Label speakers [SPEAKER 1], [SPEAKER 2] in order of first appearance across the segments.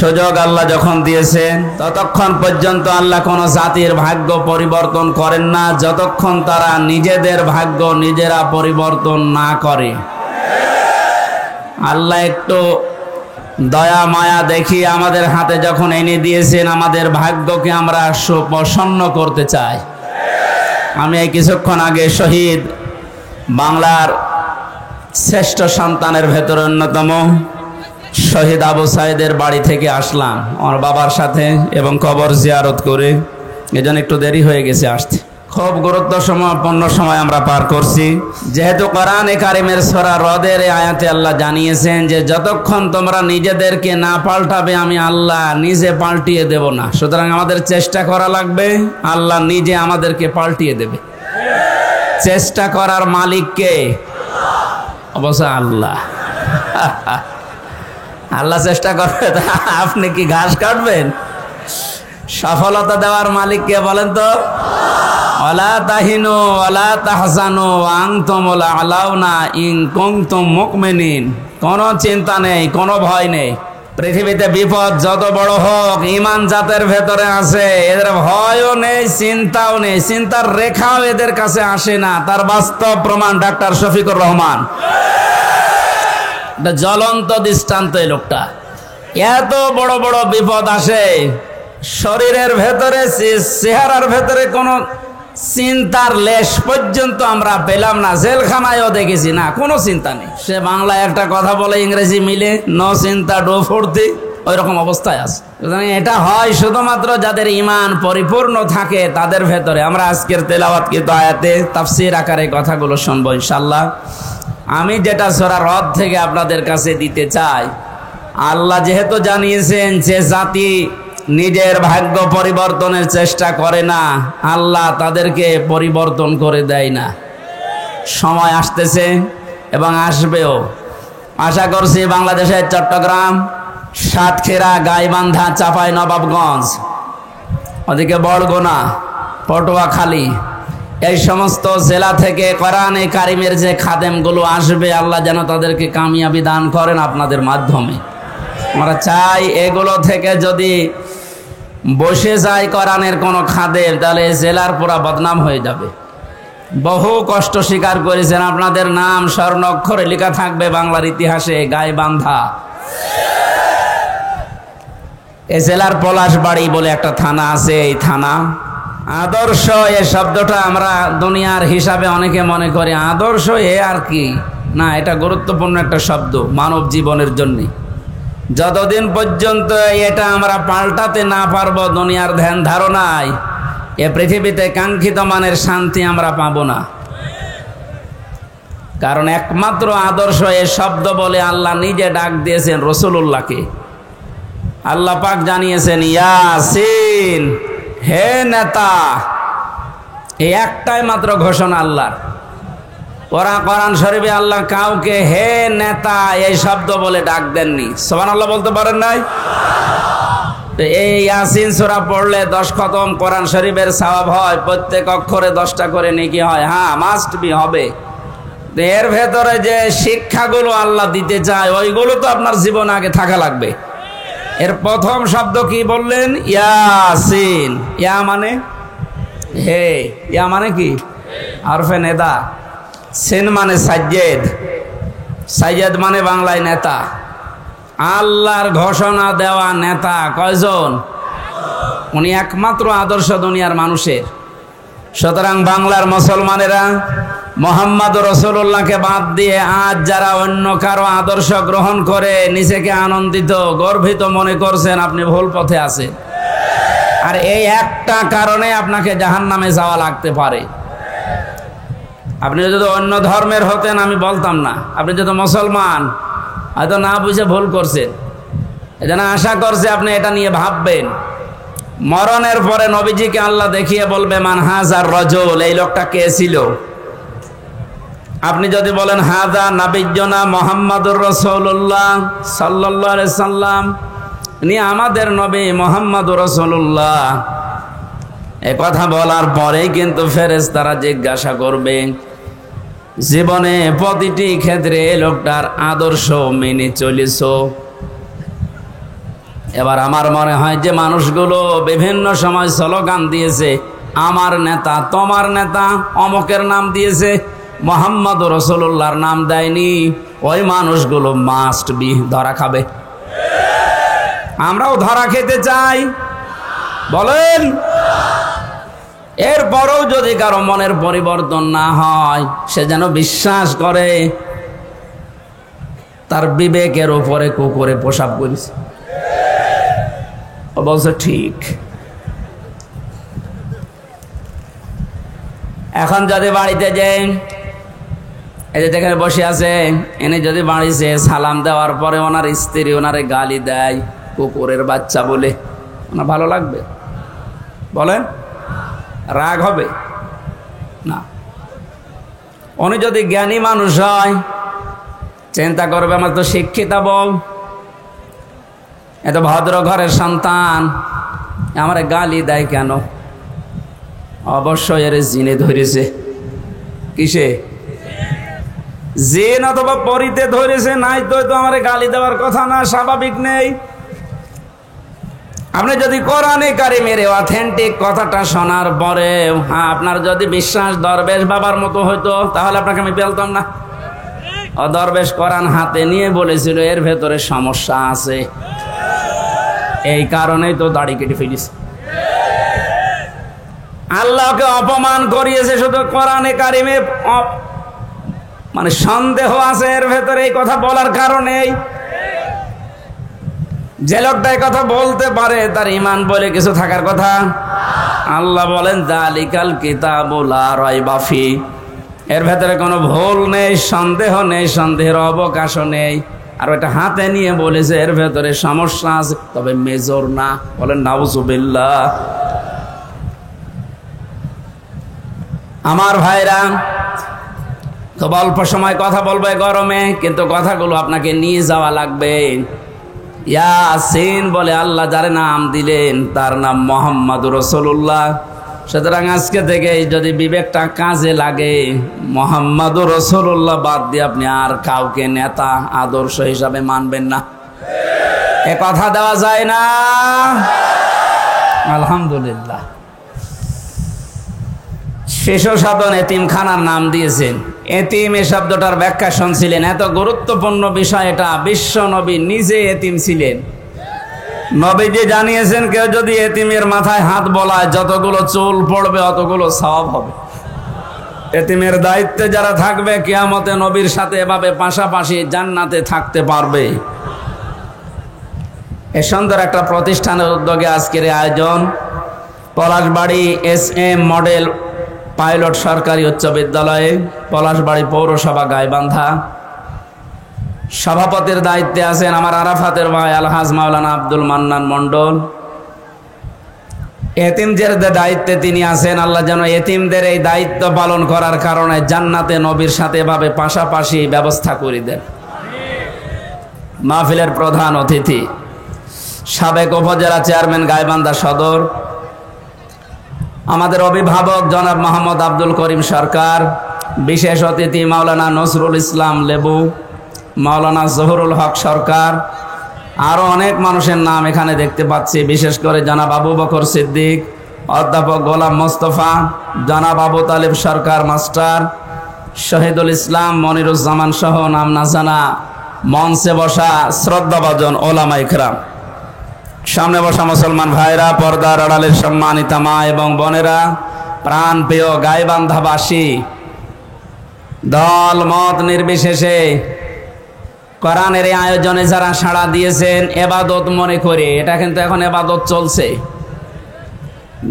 [SPEAKER 1] সুযোগ আল্লাহ যখন দিয়েছেন ততক্ষণ পর্যন্ত আল্লাহ কোনো জাতির ভাগ্য পরিবর্তন করেন না যতক্ষণ তারা নিজেদের ভাগ্য নিজেরা পরিবর্তন না করে। আল্লাহ একটু দয়া মায়া দেখিয়ে আমাদের হাতে যখন এনে দিয়েছেন, আমাদের ভাগ্যকে আমরা সুপ্রসন্ন করতে চাই। আমি এই কিছুক্ষণ আগে শহীদ বাংলার শ্রেষ্ঠ সন্তানের ভেতর অন্যতম শহীদ আবু সাইদের বাড়ি থেকে আসলাম আমার বাবার সাথে এবং কবর জিয়ারত করে, এজন্য একটু দেরি হয়ে গেছে আসতে। খুব গুরুত্বপূর্ণ সময় আমরা পার করছি, যেহেতু কোরআনে কারিমের সূরা রদের আয়াতে আল্লাহ জানিয়েছেন যে যতক্ষণ তোমরা নিজেদেরকে না পাল্টাবে আমি আল্লাহ নিজে পাল্টিয়ে দেব না। সুতরাং আমাদের চেষ্টা করা লাগবে, আল্লাহ নিজে আমাদেরকে পাল্টিয়ে দেবে। চেষ্টা করার মালিক কে? অবশ্য আল্লাহ। আল্লাহ চেষ্টা করবে, আপনি কি ঘাস কাটবেন? সফলতা দেওয়ার মালিক কে বলেন তো? ওয়ালা তাহিনু ওয়ালা তাহজানু ওয়া আনতুমুল আলাউনা ইন কুনতুম মুমিনিন। কোনো চিন্তা নেই, কোনো ভয় নেই। পৃথিবীতে বিপদ যত বড় হোক, ঈমান জাতের ভেতরে আছে, এদের ভয়ও নেই, চিন্তাও নেই, চিন্তার রেখাও এদের কাছে আসে না। তার বাস্তব প্রমাণ ডাক্তার শফিকুর রহমান, জ্বলন্ত দৃষ্টান্ত। এই লোকটা, এত বড় বড় বিপদ আসে, শরীরের ভেতরে চেহারার ভেতরে কোনো চিন্তার লেশ পর্যন্ত আমরা পেলাম না। জেলখানায়ও দেখেছি না, কোনো চিন্তা নেই। সে বাংলায় একটা কথা বলে, ইংরেজি মিলে নো চিন্তা ডো ফুর্তি, ওই রকম অবস্থায় আছে। এটা হয় শুধুমাত্র যাদের ঈমান পরিপূর্ণ থাকে তাদের ভেতরে। আমরা আজকের তেলাওয়াতকৃত আয়াতে তাফসীর আকারে কথাগুলো শুনবো ইনশাআল্লাহ। আমি যেটা সূরা রদ থেকে আপনাদের কাছে দিতে চাই, আল্লাহ যেহেতু জানিয়েছেন যে জাতি নিজের ভাগ্য পরিবর্তনের চেষ্টা করে না, আল্লাহ তাদেরকে পরিবর্তন করে দেয় না। সময় আসতেছে এবং আসবেও। আশা করছি বাংলাদেশের চট্টগ্রাম, সাতক্ষীরা, গাইবান্ধা, চাঁপাইনবাবগঞ্জ, ওদিকে বরগুনা, পটুয়াখালী, এই সমস্ত জেলা থেকে কোরআনে কারিমের যে খাদেমগুলো আসবে, আল্লাহ যেন তাদেরকে কামিয়াবি দান করেন আপনাদের মাধ্যমে। আমরা চাই এগুলো থেকে যদি বসে যায় কোরআনের কোনো খাদেম, তাহলে জেলার পুরা বদনাম হয়ে যাবে। বহু কষ্ট স্বীকার করেছেন, আপনাদের নাম স্বর্ণ অক্ষরে লেখা থাকবে বাংলার ইতিহাসে। গাইবান্ধা, এ জেলার পলাশবাড়ি বলে একটা থানা আছে, এই থানা আদর্শ। এ শব্দটা আমরা দুনিয়ার হিসাবে অনেকে মনে করে আদর্শ এ আর কি না, এটা গুরুত্বপূর্ণ একটা শব্দ মানব জীবনের জন্য। যতদিন পর্যন্ত এটা আমরা পাল্টাতে না পারবো দুনিয়ার ধ্যান ধারণায়, এ পৃথিবীতে কাঙ্ক্ষিত মানের শান্তি আমরা পাবো না। কারণ একমাত্র আদর্শ এ শব্দ বলে আল্লাহ নিজে ডাক দিয়েছেন রাসূলুল্লাহকে। আল্লাহ পাক জানিয়েছেন, ইয়াসিন, হে নেতা। এই একটাই মাত্র ঘোষণা আল্লাহর। কোরআন শরীফে আল্লাহ কাউকে হে নেতা এই শব্দ বলে ডাক দেননি। সুবহানাল্লাহ বলতে পারেন নাই? এই ইয়াসিন সূরা পড়লে 10 খতম কোরআন শরীফের সওয়াব হয়, প্রত্যেক অক্ষরে 10টা করে নেকি হয়। হ্যাঁ, মাস্ট বি হবে। এর ভেতরে যে শিক্ষাগুলো আল্লাহ দিতে চায়, ওইগুলো তো আপনার জীবন আগে থাকা লাগবে। এর প্রথম শব্দ কি বললেন? ইয়াসিন। ইয়া মানে হে, ইয়া মানে কি? আরফে নেদা। সিন মানে সাজ্জেদ, সাজ্জেদ মানে বাংলায় নেতা। আল্লাহর ঘোষণা দেওয়া নেতা কয়জন? উনি একমাত্র আদর্শ দুনিয়ার মানুষের। সুতরাং বাংলার মুসলমানেরা মুহাম্মদ রাসূলুল্লাহকে বাদ দিয়ে আজ যারা অন্য কারো আদর্শ গ্রহণ করে নিজেকে আনন্দিত গর্বিত মনে করছেন, আপনি ভুল পথে আছেন। আর এই একটা কারণে আপনাকে জাহান্নামে যাওয়া লাগতে পারে। আপনি যদি অন্য ধর্মের হতেন আমি বলতাম না, আপনি যদি মুসলমান হয়তো না বুঝে ভুল করছেন। এজন্য আশা করছে আপনি এটা নিয়ে ভাববেন। মরণের পরে নবীজিকে আল্লাহ দেখিয়ে বলবে, মান হাজার রাজুল, এই লোকটা কে ছিল? আপনি যদি বলেন হাজা নাবিয়্যুনা মুহাম্মাদুর রাসূলুল্লাহ সাল্লাল্লাহু আলাইহি সাল্লাম, ইনি আমাদের নবী মুহাম্মাদুর রাসূলুল্লাহ, এই কথা বলার পরে কিন্তু ফেরেশতারা জিজ্ঞাসা করবে, জীবনে প্রতিটি ক্ষেত্রে লোকটার আদর্শ মেনে চলেছো? এবার আমার মনে হয় যে মানুষগুলো বিভিন্ন সময় স্লোগান দিয়েছে, আমার নেতা, তোমার নেতা, অমকের নাম দিয়েছে, মোহাম্মদ রাসূলুল্লাহর নাম দেয়নি, ওই মানুষগুলো মাস্ট বি ধরা খাবে। আমরাও ধরা খেতে চাই, বলেন? এরপরও যদি কারো মনের পরিবর্তন না হয়, সে যেন বিশ্বাস করে তার বিবেকের উপরে কুকুরে পেশাব করেছে। ও বলছে ঠিক। এখন যদি বাড়িতে যাই, এই যে যেখানে বসে আছে, এনে যদি বাড়িতে সালাম দেওয়ার পরে ওনার স্ত্রী ওনারে গালি দেয় কুকুরের বাচ্চা বলে, ওনার ভালো লাগবে? বলেন, রাগ হবে না? উনি যদি জ্ঞানী মানুষ হয়, চিন্তা করবে আমার তো শিক্ষিতা বউ, এত ভদ্র ঘরের সন্তান, আমার গালি দেয় কেন? অবশ্যই এর জিনে ধরেছে। কিসে? জিন অথবা পরিতে ধরেছে, নাই তো আমার গালি দেওয়ার কথা না, স্বাভাবিক নেই। আপনি যদি কোরআনে কারিমের অথেন্টিক কথাটা শোনার পরে আপনার যদি বিশ্বাস দরবেশ বাবার মতো হইতো, তাহলে আপনাকে আমি বলতাম না। ও দরবেশ কোরআন হাতে নিয়ে বলেছিল এর ভেতরে সমস্যা আছে, এই কারণেই তো দাড়ি কেটে ফেলিস। আল্লাহকে অপমান করিয়েছে শুধু কোরআনে কারিমে, মানে সন্দেহ আছে এর ভেতরে এই কথা বলার কারণেই। যে লোকটা এই কথা বলতে পারে তার ঈমান বলে কিছু থাকার কথা। আল্লাহ বলেন যালিকাল কিতাবু লা রাইবা ফি, এর ভেতরে কোনো ভুল নেই, সন্দেহ নেই, সন্দেহের অবকাশও নেই। আর ওটা হাতে নিয়ে বলেছে এর ভেতরে সমস্যা আছে, তবে মেজর না। বলেন নাউজুবিল্লাহ। আমার ভাইরা, খুব অল্প সময় কথা বলবে গরমে, কিন্তু কথাগুলো আপনাকে নিয়ে যাওয়া লাগবে। ইয়াসিন বলে আল্লাহ যার নাম দিলেন তার নাম মুহাম্মদুর রাসূলুল্লাহ। সুতরাং আজকে থেকে যদি বিবেকটা কাজে লাগে, মুহাম্মদুর রাসূলুল্লাহ বাদ দিয়ে আপনি আর কাউকে নেতা আদর্শ হিসাবে মানবেন না। এ কথা দেওয়া যায় না? আলহামদুলিল্লাহ। শিশু সাধন এতিমখানার নাম দিয়েছেন। এতিম এ শব্দটার ব্যাখ্যা শুনছিলেন, এত গুরুত্বপূর্ণ বিষয় এটা। বিশ্ব নবী নিজে এতিম ছিলেন। নবীজি জানিয়েছেন কেউ যদি এতিমের মাথায় হাত বলায় যতগুলো চুল পড়বে অতগুলো সওয়াব হবে। এতিমের দায়িত্বে যারা থাকবে কিয়ামতে নবীর সাথে এভাবে পাশাপাশি জান্নাতে থাকতে পারবে। এ সুন্দর একটা প্রতিষ্ঠানের উদ্যোগে আজকের আয়োজন। পলাশবাড়ি SM মডেল পাইলট সরকারি উচ্চ বিদ্যালয়ে, পলাশবাড়ি পৌরসভা গাইবান্ধা। সভাপতির দায়িত্বে আছেন আমার আরাফাতের ভাই আলহাজ মাওলানা আব্দুল মান্নান মন্ডল। এতিমদের দায়িত্বে তিনি আছেন। আল্লাহ যেন এতিমদের এই দায়িত্ব পালন করার কারণে জান্নাতে নবীর সাথে এভাবে পাশাপাশি ব্যবস্থা করে দেন। মাহফিলের প্রধান অতিথি সাবেক উপজেলা চেয়ারম্যান গাইবান্ধা সদর, আমাদের অভিভাবক জনাব মোহাম্মদ আব্দুল করিম সরকার, বিশেষ অতিথি মাওলানা নজরুল ইসলাম লেবু, মাওলানা জহুরুল হক সরকার, আরও অনেক মানুষের নাম এখানে দেখতে পাচ্ছি। বিশেষ করে জনাব আবু বকর সিদ্দিক, অধ্যাপক গোলাম মোস্তফা, জনাব আবু তালিব সরকার মাস্টার, শহীদুল ইসলাম মনিরুজ্জামান সহ নাম না জানা মঞ্চে বসা শ্রদ্ধাভাজন ওলামা ইকরাম, সামনে বসা মুসলমান ভাইরা, পর্দার আড়ালের সম্মানিত মা এবং বোনেরা, প্রাণ প্রিয় গাইবান্ধাবাসী, দল মত নির্বিশেষে কোরআনের এই আয়োজনে যারা সাড়া দিয়েছেন এবাদত মনে করে, এটা কিন্তু এখন এবাদত চলছে।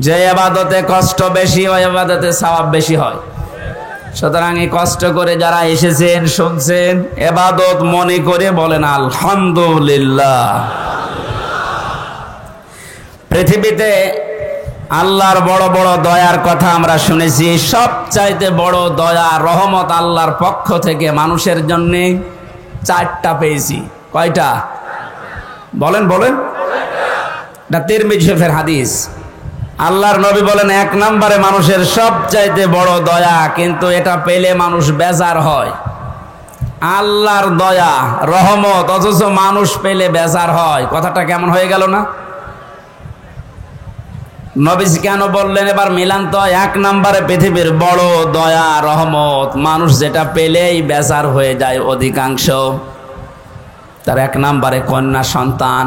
[SPEAKER 1] যে এবাদতে কষ্ট বেশি হয় এবাদতে সওয়াব বেশি হয়। সুতরাং এই কষ্ট করে যারা এসেছেন শুনছেন, এবাদত মনে করে বলেন আলহামদুলিল্লাহ। পৃথিবীতে আল্লাহর বড় বড় দয়ার কথা আমরা শুনেছি। সবচাইতে বড় দয়া রহমত আল্লাহর পক্ষ থেকে মানুষের জন্য 4টা পেয়েছি। কয়টা? বলেন বলেন। এটা তিরমিজি শরীফের হাদিস। আল্লাহর নবী বলেন 1 নম্বরে মানুষের সবচাইতে বড় দয়া, কিন্তু এটা পেলে মানুষ বেজার হয়। আল্লাহর দয়া রহমত, অথচ মানুষ পেলে বেজার হয়। কথাটা কেমন হয়ে গেল না? নবীজি কেন বললেন এবার মিলান তো? এক নম্বরে পৃথিবীর বড় দয়া রহমত, মানুষ যেটা পেলেই বেজার হয়ে যায় অধিকাংশ। তার এক নম্বরে কন্যা সন্তান।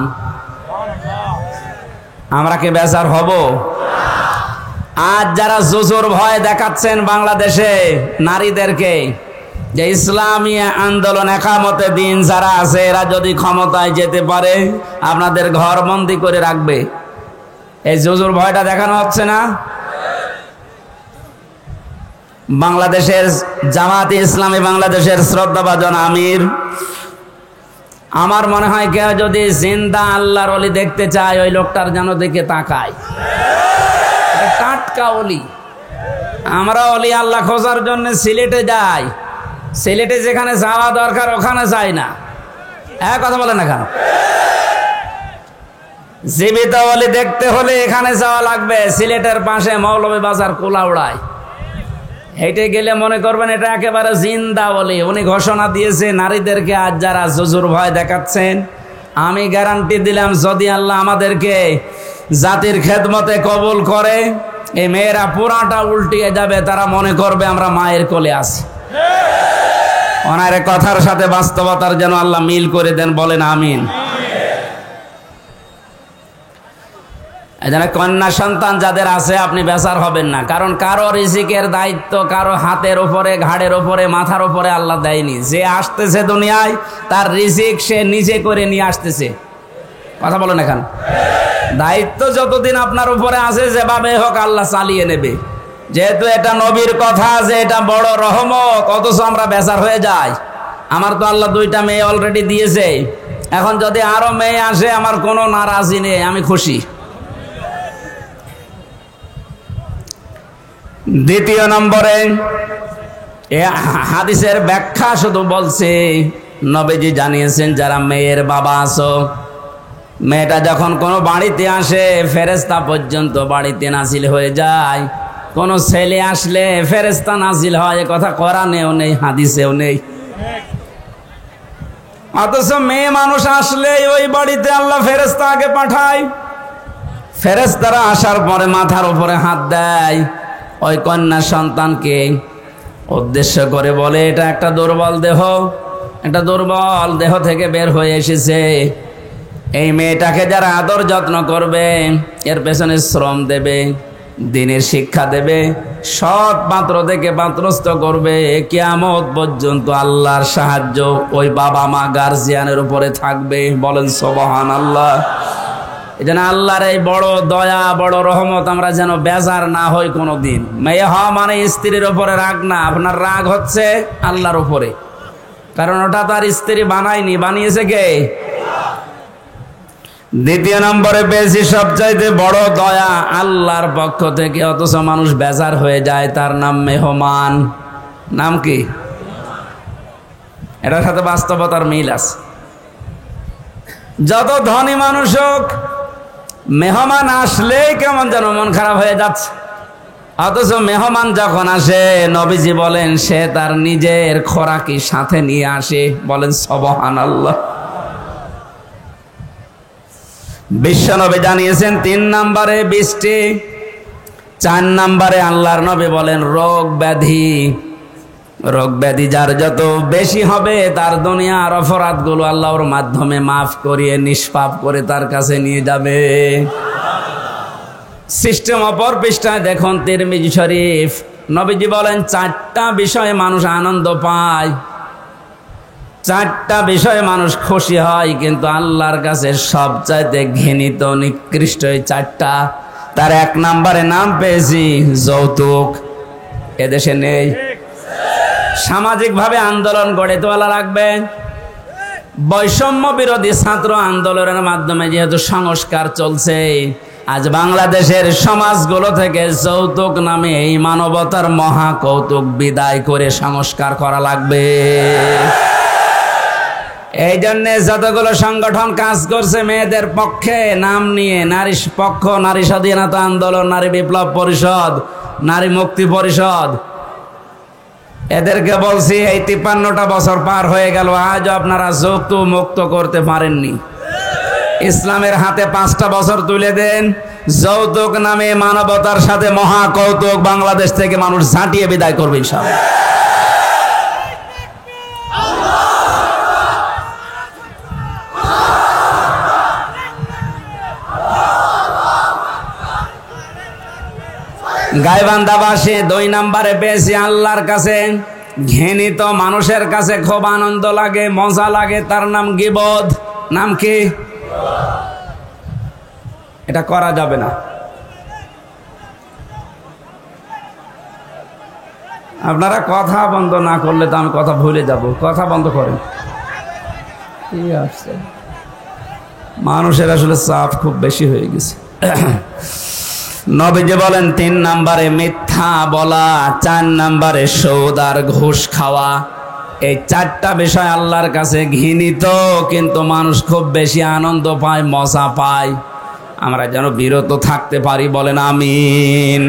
[SPEAKER 1] আমরা কি বেজার হব? আজ যারা জুজুর ভয় দেখাচ্ছেন বাংলাদেশে নারীদেরকে, যে ইসলামী আন্দোলন একামতে দিন যারা আছে, এরা যদি ক্ষমতায় যেতে পারে আপনাদের ঘর বন্দি করে রাখবে, এই জুজুর ভয়টা দেখানো হচ্ছে না? বাংলাদেশের জামাতে ইসলামী বাংলাদেশের শ্রদ্ধাভাজন আমির, আমার মনে হয় কেউ যদি জিন্দা আল্লাহর ওলি দেখতে চায়, ওই লোকটার যেন দিকে তাকায়। টাটকা ওলি। আমরা ওলি আল্লাহ খোঁজার জন্য সিলেটে যাই, সিলেটে যেখানে যাওয়া দরকার ওখানে যাই না। কথা বলে না কেন? জীবিত ওলি দেখতে হলে এখানে যাওয়া লাগবে, সিলেটের পাশে মৌলভীবাজার কোলাউড়ায়। হেঁটে গেলে মনে করবেন এটা একেবারে জিন্দা ওলি। উনি ঘোষণা দিয়েছে নারীদেরকে আজ যারা জুজুর ভয় দেখাচ্ছেন, আমি গ্যারান্টি দিলাম যদি আল্লাহ আমাদেরকে জাতির খেদমতে কবুল করে, এই মেয়েরা পুরাটা উল্টিয়ে যাবে। তারা মনে করবে আমরা মায়ের কোলে আছি। ওনার কথার সাথে বাস্তবতার যেন আল্লাহ মিল করে দেন, বলেন আমিন। কন্যা সন্তান যাদের আছে আপনি বেজার হবেন না, কারণ কারো রিজিকের দায়িত্ব কারো হাতের উপরে, ঘাড়ের উপরে, মাথার উপরে আল্লাহ দেয়নি। যে আসতেছে দুনিয়ায় তার রিজিক সে নিজে করে নিয়ে আসতেছে। কথা বলেন এখন, দায়িত্ব যতদিন আপনার উপরে আছে যেভাবে হোক আল্লাহ চালিয়ে নেবে। যেহেতু এটা নবীর কথা যে এটা বড় রহমত, অথচ আমরা বেজার হয়ে যাই। আমার তো আল্লাহ 2টা মেয়ে অলরেডি দিয়েছে, এখন যদি আরো মেয়ে আসে আমার কোনো নারাজি নেই, আমি খুশি। দ্বিতীয় নম্বরে হাদিসের ব্যাখ্যা শুধু বলছে, নবীজি জানিয়েছেন যারা মেয়ের বাবা আছো, মেয়েটা যখন কোনো বাড়িতে আসে ফেরেশতা পর্যন্ত বাড়িতে নাজিল হয়ে যায়। কোনো ছেলে আসলে ফেরেশতা নাজিল হয়, এ কথা কোরআনেও নেই, হাদিসেও নেই। অথচ মেয়ে মানুষ আসলে ওই বাড়িতে আল্লাহ ফেরেশতা আগে পাঠায়। ফেরেশতারা আসার পরে মাথার উপরে হাত দেয়, ওই কন্যা সন্তানকে উদ্দেশ্য করে বলে এটা একটা দুর্বল দেহ, একটা দুর্বল দেহ থেকে বের হয়ে এসেছে। এই মেয়েটাকে যারা আদর যত্ন করবে, এর পেছনে শ্রম দেবে, দিনের শিক্ষা দেবে, সৎ পাত্র থেকে পাত্রস্থ করবে, কিয়ামত পর্যন্ত আল্লাহর সাহায্য ওই বাবা মা গার্জিয়ানের উপরে থাকবে। বলেন সুবহানাল্লাহ। এই জন্য আল্লাহর এই বড় দয়া, বড় রহমত আমরা যেন বেজার না হই কোনো দিন। মেয়ে হওয়া মানে স্ত্রীর উপরে রাগ না, আপনার রাগ হচ্ছে আল্লাহর উপরে, কারণ ওটা তার স্ত্রী বানায়নি, বানিয়েছে কে? দ্বিতীয় নম্বরে বেশি সবচাইতে বড় দয়া আল্লাহর পক্ষ থেকে, অথচ মানুষ বেজার হয়ে যায়, তার নাম মেহমান। নাম কি? এটার সাথে বাস্তবতার মিল আছে। যত ধনী মানুষ হোক, মেহমান আসলেই কেমন যেন মন খারাপ হয়ে যাচ্ছে। অথচ মেহমান যখন আসে, নবীজি বলেন সে তার নিজের খোরাকি সাথে নিয়ে আসে। বলেন সুবহানাল্লাহ। বিশ্বনবী জানিয়েছেন 3 নম্বরে বৃষ্টি, 4 নম্বরে আল্লাহর নবী বলেন রোগ ব্যাধি। রোগ ব্যাধি যার যত বেশি হবে, তার দুনিয়ার অপরাধগুলো আল্লাহর মাধ্যমে মাফ করিয়ে নিষ্পাপ করে তার কাছে নিয়ে যাবে। সিস্টেম অপর পৃষ্ঠায় দেখুন তিরমিজি শরীফ, নবীজি বলেন 4টা বিষয়ে মানুষ আনন্দ পায়, 4টা বিষয়ে মানুষ খুশি হয়, কিন্তু আল্লাহর কাছে সবচাইতে ঘৃণিত নিকৃষ্ট এই 4টা। তার 1 নম্বরে নাম পেয়েছি যৌতুক। এদেশে নেই। সামাজিকভাবে আন্দোলন গড়ে তোলা লাগবে। বৈষম্য বিরোধী ছাত্র আন্দোলনের মাধ্যমে যেহেতু সংস্কার চলছে, আজ বাংলাদেশের সমাজগুলো থেকে যৌতুক নামে এই মানবতার মহা কৌতুক বিদায় করে সংস্কার করা লাগবে। এই জন্য যতগুলো সংগঠন কাজ করছে মেয়েদের পক্ষে নাম নিয়ে, নারী পক্ষ, নারী স্বাধীনতা আন্দোলন, নারী বিপ্লব পরিষদ, নারী মুক্তি পরিষদ, এদেরকে বলছি এই 53টা বছর পার হয়ে গেল, আজও আপনারা যৌতুক মুক্ত করতে পারেননি। ইসলামের হাতে 5টা বছর তুলে দেন, যৌতুক নামে মানবতার সাথে মহা কৌতুক বাংলাদেশ থেকে মানুষ ঝাঁটিয়ে বিদায় করবে ইনশাআল্লাহ। গাইবান্ধাবাসী 2 নম্বরে পেয়েছি আল্লাহর কাছে ঘৃণিত মানুষের কাছে খুব আনন্দ লাগে, মজা লাগে, তার নাম গীবত। নাম কি? এটা করা যাবে না। আপনারা কথা বন্ধ না করলে তো আমি কথা ভুলে যাব। কথা বন্ধ করেন। কি আসছে, মানুষের আসলে চাপ খুব বেশি হয়ে গেছে। নবীজি বলেন 3 নম্বরে মিথ্যা বলা, 4 নম্বরে সুদ আর ঘুষ খাওয়া। এই 4টা বিষয় আল্লাহর কাছে ঘৃণিত, কিন্তু মানুষ খুব বেশি আনন্দ পায়, মজা পায়। আমরা যেন বিরত থাকতে পারি, বলেন আমিন।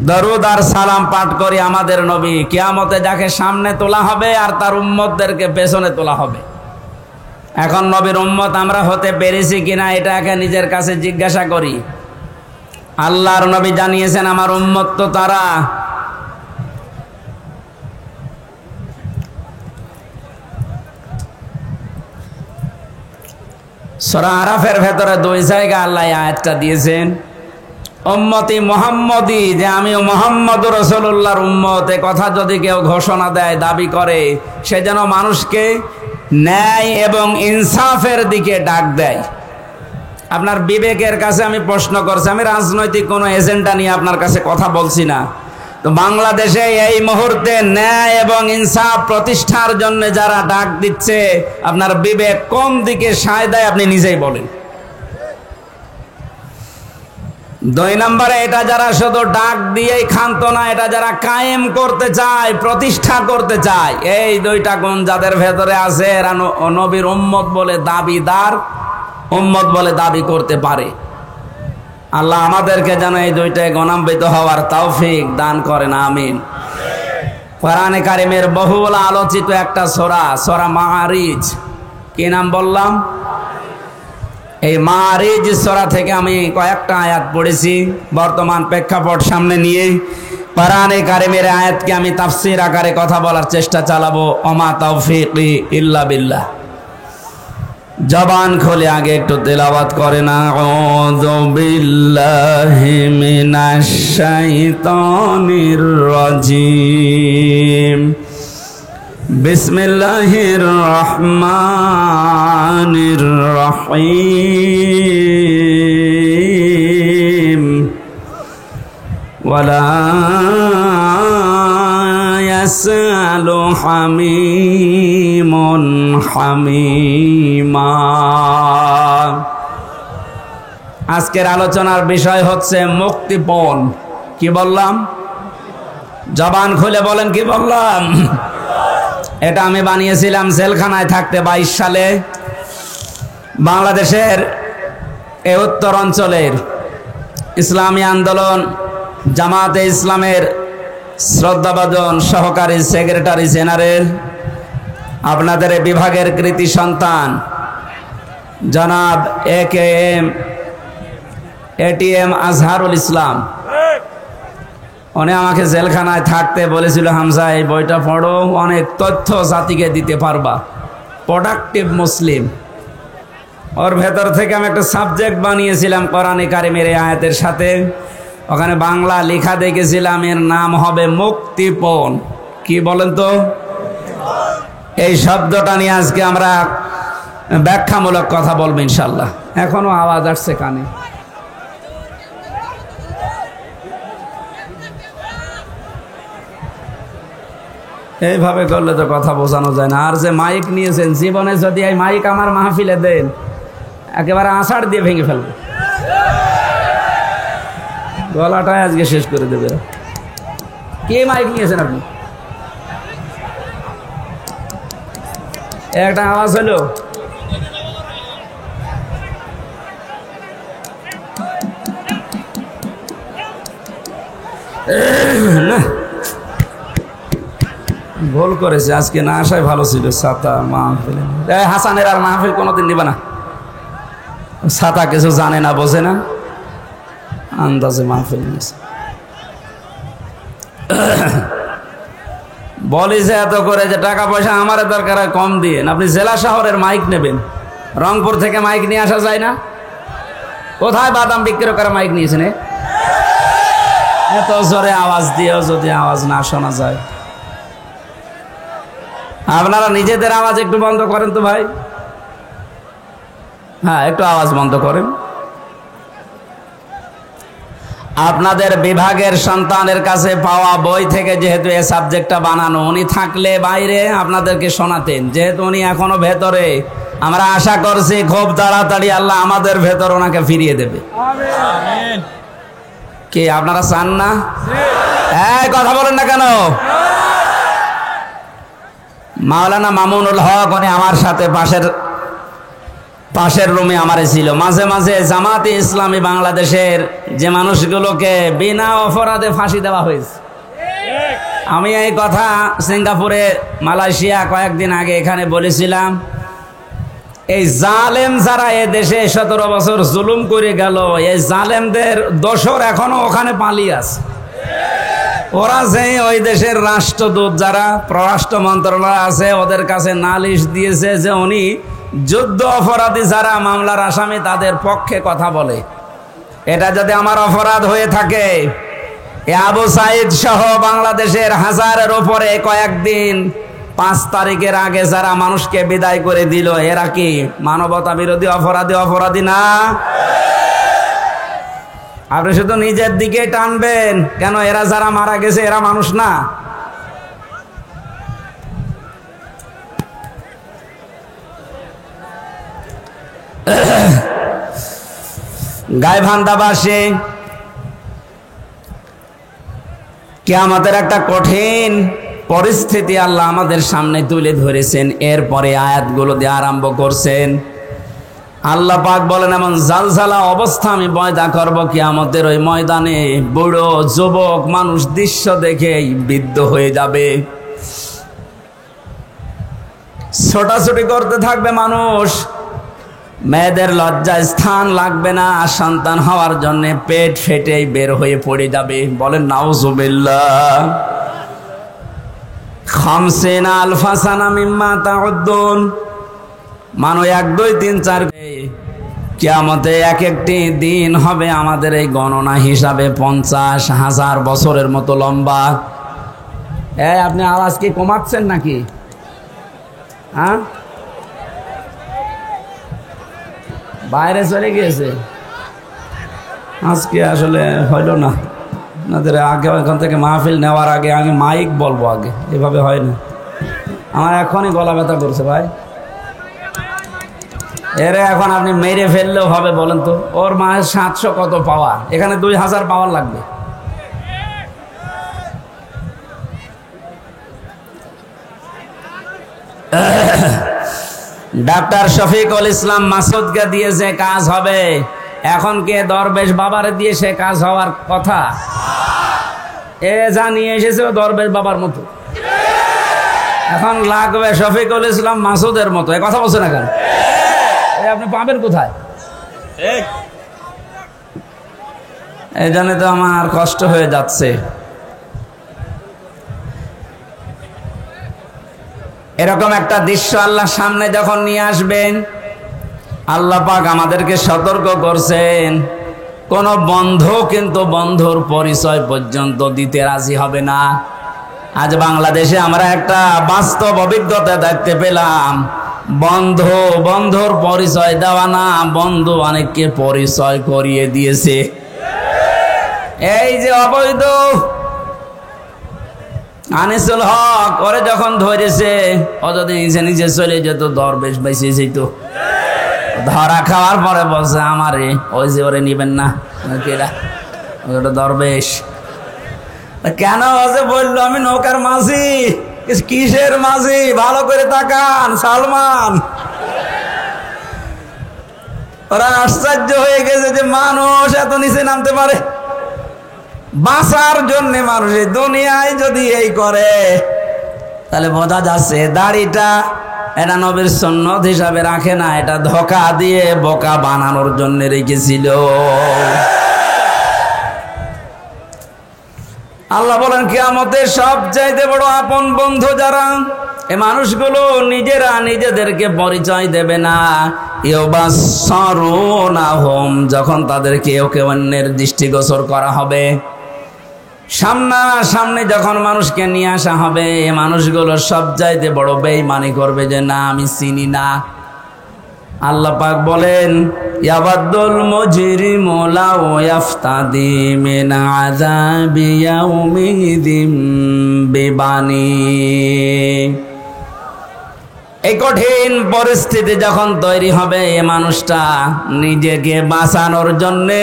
[SPEAKER 1] দরুদ আর সালাম পাঠ করি আমাদের নবী। কিয়ামতে যাকে সামনে তোলা হবে আর তার উম্মতদেরকে পেছনে তোলা হবে। এখন নবীর উম্মত আমরা হতে পেরেছি কিনা এটাকে নিজের কাছে জিজ্ঞাসা করি। আল্লাহর নবী জানিয়েছেন আমার উম্মত তো তারা। সূরা আরাফের ভেতরে 2 জায়গা আল্লাহ আয়াতটা দিয়েছেন, উম্মতি মুহাম্মদি, যে আমি মুহাম্মদুর রাসূলুল্লাহর উম্মত। এ কথা যদি কেউ ঘোষণা দেয়, দাবি করে, সে যেন মানুষকে ন্যায় এবং ইনসাফের দিকে ডাক দেয়। আপনার বিবেকের কাছে আমি প্রশ্ন করছি, আমি রাজনৈতিক কোনো এজেন্ডা নিয়ে আপনার কাছে কথা বলছি না। তো বাংলাদেশে এই মুহূর্তে ন্যায় এবং ইনসাফ প্রতিষ্ঠার জন্য যারা ডাক দিচ্ছে, আপনার বিবেক কোন দিকে সায় দেয় আপনি নিজেই বলেন। 2 নম্বরে এটা যারা শুধু ডাক দিয়েই ক্ষান্ত না, এটা যারা কায়েম করতে চায়, প্রতিষ্ঠা করতে চায়, এই 2টা গুণ যাদের ভেতরে আছে এরা নবীর উম্মত বলে দাবিদার, উম্মত বলে দাবি করতে পারে। আল্লাহ আমাদেরকে যেন এই 2টায় গুণান্বিত হওয়ার তৌফিক দান করেন, আমিন। কোরআনে কারিমের বহুল আলোচিত একটা সূরা, সূরা মাআরিজ। কি নাম বললাম? এই মাআরিজ সূরা থেকে আমি কয়েকটা আয়াত পড়েছি বর্তমান প্রেক্ষাপট সামনে নিয়ে। কোরআনে কারিমের আয়াতকে আমি তাফসীর আকারে কথা বলার চেষ্টা চালাবো। ওমা তাওফীকি ইল্লা বিল্লাহ। জবান খুলে আগে একটু তেলাওয়াত করেন, আউযু বিল্লাহি মিনাশ শাইতানির রাজিম, বিসমিল্লাহির রহমানির রহিম, ওয়ালা ইয়াসআলু হামিমুন হামিমা। আজকের আলোচনার বিষয় হচ্ছে মুক্তিপণ। কি বললাম? জবান খুলে বলেন, কি বললাম? এটা আমি বানিয়েছিলাম জেলখানায় থাকতে 22 সালে। বাংলাদেশের এই উত্তর অঞ্চলের ইসলামী আন্দোলন জামাতে ইসলামের শ্রদ্ধাভাজন সহকারী সেক্রেটারি জেনারেল, আপনাদের বিভাগের কৃতি সন্তান জনাব এটিএম আজহারুল ইসলাম, উনি আমাকে জেলখানায় থাকতে বলেছিল, হামজা এই বইটা পড়ো, অনেক তথ্য জাতিকে দিতে পারবা, প্রোডাক্টিভ মুসলিম। ওর ভেতর থেকে আমি একটা সাবজেক্ট বানিয়েছিলাম কোরআনে কারিমের আয়াতের সাথে। ওখানে বাংলা লেখা দেখেছিলাম, এর নাম হবে মুক্তিপণ। কি বলেন তো? এই শব্দটা নিয়ে আজকে আমরা ব্যাখ্যামূলক কথা বলবো ইনশাল্লাহ। এখনো আওয়াজ আসছে কানে? এইভাবে করলে তো কথা বোঝানো যায় না। আর যে মাইক নিয়েছেন, জীবনে যদি এই মাইক আমার মাহফিলে দেন, একেবারে আষাঢ় দিয়ে ভেঙে ফেলবে, গলাটাই আজকে শেষ করে দেবে। কে মাইক নিয়েছেন আপনি? একটা আওয়াজ হলো, না ভুল করেছে, আজকে না আসাই ভালো ছিল। ছাতা মাহফিল, হাসানের আর মাহফিল কোনোদিন নিবে না। ছাতা কিছু জানে না, বোঝে না, আন্দাজে মাহফিল নিয়েছে। বলি যে এত করে যে টাকা পয়সা আমার দরকার হয় কম দিয়ে, আপনি জেলা শহরের মাইক নেবেন, রংপুর থেকে মাইক নিয়ে আসা যায় না? কোথায় বাদাম বিক্রি করে মাইক নিয়েছেন? এত জোরে আওয়াজ দিয়েও যদি আওয়াজ না শোনা যায়। আপনারা নিজেদের আওয়াজ একটু বন্ধ করেন তো ভাই। হ্যাঁ, একটু আওয়াজ বন্ধ করেন। আপনাদের বিভাগের সন্তানের কাছে পাওয়া বই থেকে যেহেতু এই সাবজেক্টটা বানানো, উনি থাকলে বাইরে আপনাদেরকে শোনাতেন। যেহেতু উনি এখনো ভেতরে, আমরা আশা করছি খুব তাড়াতাড়ি আল্লাহ আমাদের ভেতর ওনাকে ফিরিয়ে দেবে। আমিন। কি আপনারা চান না? হ্যাঁ, কথা বলেন না কেন? মাওলানা মামুনুল হক উনি আমার সাথে পাশের রুমে আমারে ছিল। মাঝে মাঝে জামাতে ইসলামী বাংলাদেশের যে মানুষগুলোকে বিনা অপরাধে ফাঁসি দেওয়া হয়েছে, আমি এই কথা সিঙ্গাপুরে, মালয়েশিয়া কয়েকদিন আগে এখানে বলেছিলাম। এই জালেম যারা এ দেশে 17 বছর জুলুম করে গেল, এই জালেমদের দোসর এখনো ওখানে পালিয়ে আছে। ওরা যে ওই দেশের রাষ্ট্রদূত যারা পররাষ্ট্র মন্ত্রণালয় আছে, ওদের কাছে নালিশ দিয়েছে যে উনি যুদ্ধ অপরাধী যারা মামলার আসামি তাদের পক্ষে কথা বলে। এটা যদি আমার অপরাধ হয়ে থাকে, আবু সাইদ সহ বাংলাদেশের হাজারের উপরে কয়েকদিন 5 তারিখের আগে যারা মানুষকে বিদায় করে দিল, এরা কি মানবতা বিরোধী অপরাধী না? আপনি শুধু নিজের দিকে টানবেন কেন? এরা যারা মারা গেছে এরা মানুষ না? গাইবান্ধাবাসী কিয়ামতের একটা কঠিন পরিস্থিতি আল্লাহ আমাদের সামনে তুলে ধরেছেন। এরপরে আয়াতগুলো দিয়ে আরম্ভ করছেন। আল্লাহ পাক বলেন, এমন জালজালা অবস্থা আমি পয়দা করব কিয়ামতের ওই ময়দানে, বুড়ো যুবক মানুষ দৃশ্য দেখেই বৃদ্ধ হয়ে যাবে। ছোটাছুটি করতে থাকবে মানুষ, মেয়েদের লজ্জায় স্থান লাগবে না, সন্তান হওয়ার জন্য পেট ফেটেই বের হয়ে পড়ে যাবে। বলেন নাউজুবিল্লাহ। খামসিনা আলফা সানা মিম্মা তাউদ্দুন, মানো 1 2 3 4, কিয়ামতে এক একটি দিন হবে আমাদের এই গণনা হিসাবে 50,000 বছরের মতো লম্বা। আপনি আওয়াজ কি কমাচ্ছেন নাকি? হ্যাঁ, বাইরে চলে গিয়েছে আজকে, আসলে হইল না। আপনাদের আগে এখান থেকে মাহফিল নেওয়ার আগে আমি মাইক বলবো, আগে এভাবে হয় না। আমার এখনই গলা ব্যথা করছে ভাই। এরে এখন আপনি মেরে ফেললেও হবে? বলেন তো, ওর মায়ের 700 কত পাওয়ার, এখানে 2000 পাওয়ার লাগবে। ডাক্তার শফিকুল ইসলাম মাসুদকে দিয়ে যে কাজ হবে, এখন কে দরবেশ বাবারে দিয়ে সে কাজ হওয়ার কথা? এ জানিয়ে এসেছে দরবেশ বাবার মতো, এখন লাগবে শফিকুল ইসলাম মাসুদের মতো। এ কথা বলছে না কেন? আপনি পাবেন কোথায়? এই জন্য তো আমার কষ্ট হয়ে যাচ্ছে। এরকম একটা দৃশ্য আল্লাহ সামনে যখন নিয়ে আসবেন, আল্লাহ পাক আমাদেরকে সতর্ক করছেন, কোন বন্ধু কিন্তু বন্ধুর পরিচয় পর্যন্ত দিতে রাজি হবে না। আজ বাংলাদেশে আমরা একটা বাস্তব অভিজ্ঞতা দেখতে পেলাম, বন্ধুর পরিচয় দেওয়া না, বন্ধু অনেককে পরিচয় করিয়ে দিয়েছে। এই যে অবৈধ আনিসুল হক, ওরে যখন ধরেছে, ও যদি নিজে চলে যেত, দরবেশ বেঁচে যেত। ধরা খাওয়ার পরে বলছে আমারে, ওই যে ওরে নিবেন না, ওটা দরবেশ। কেন যে বললো আমি নৌকার মাঝি? কিসের মাঝি? ভালো করে তাকান, সালমান। ওরা আশ্চর্য হয়ে গেছে যে মানুষ এত নিচে নামতে পারে। বাঁচার জন্য মানুষ এই দুনিয়ায় যদি এই করে, তাহলে বোঝা যাচ্ছে দাড়িটা এটা নবীর সুন্নত হিসাবে রাখে না, এটা ধোঁকা দিয়ে বোকা বানানোর জন্য রেখেছিল। আল্লাহ বলেন কিয়ামতের সবচাইতে বড় আপন বন্ধু যারা, এই মানুষগুলো নিজেরা নিজেদেরকে পরিচয় দেবে না। ইউবাসসারুনাহুম, যখন তাদেরকে কেউ অন্যের দৃষ্টিগোচর করা হবে, সামনে যখন মানুষকে নিয়ে আসা হবে, এই মানুষগুলো সবচাইতে বড় বেঈমানি করবে যে না আমি চিনি না। আল্লাহ পাক বলেন ইয়াবাদুল মুজরিমু লাউ ইয়াফতাদি মিন আযাবি ইয়াউমিদিন বিবানি। এই কঠিন পরিস্থিতি যখন তৈরি হবে, এই মানুষটা নিজেকে বাঁচানোর জন্যে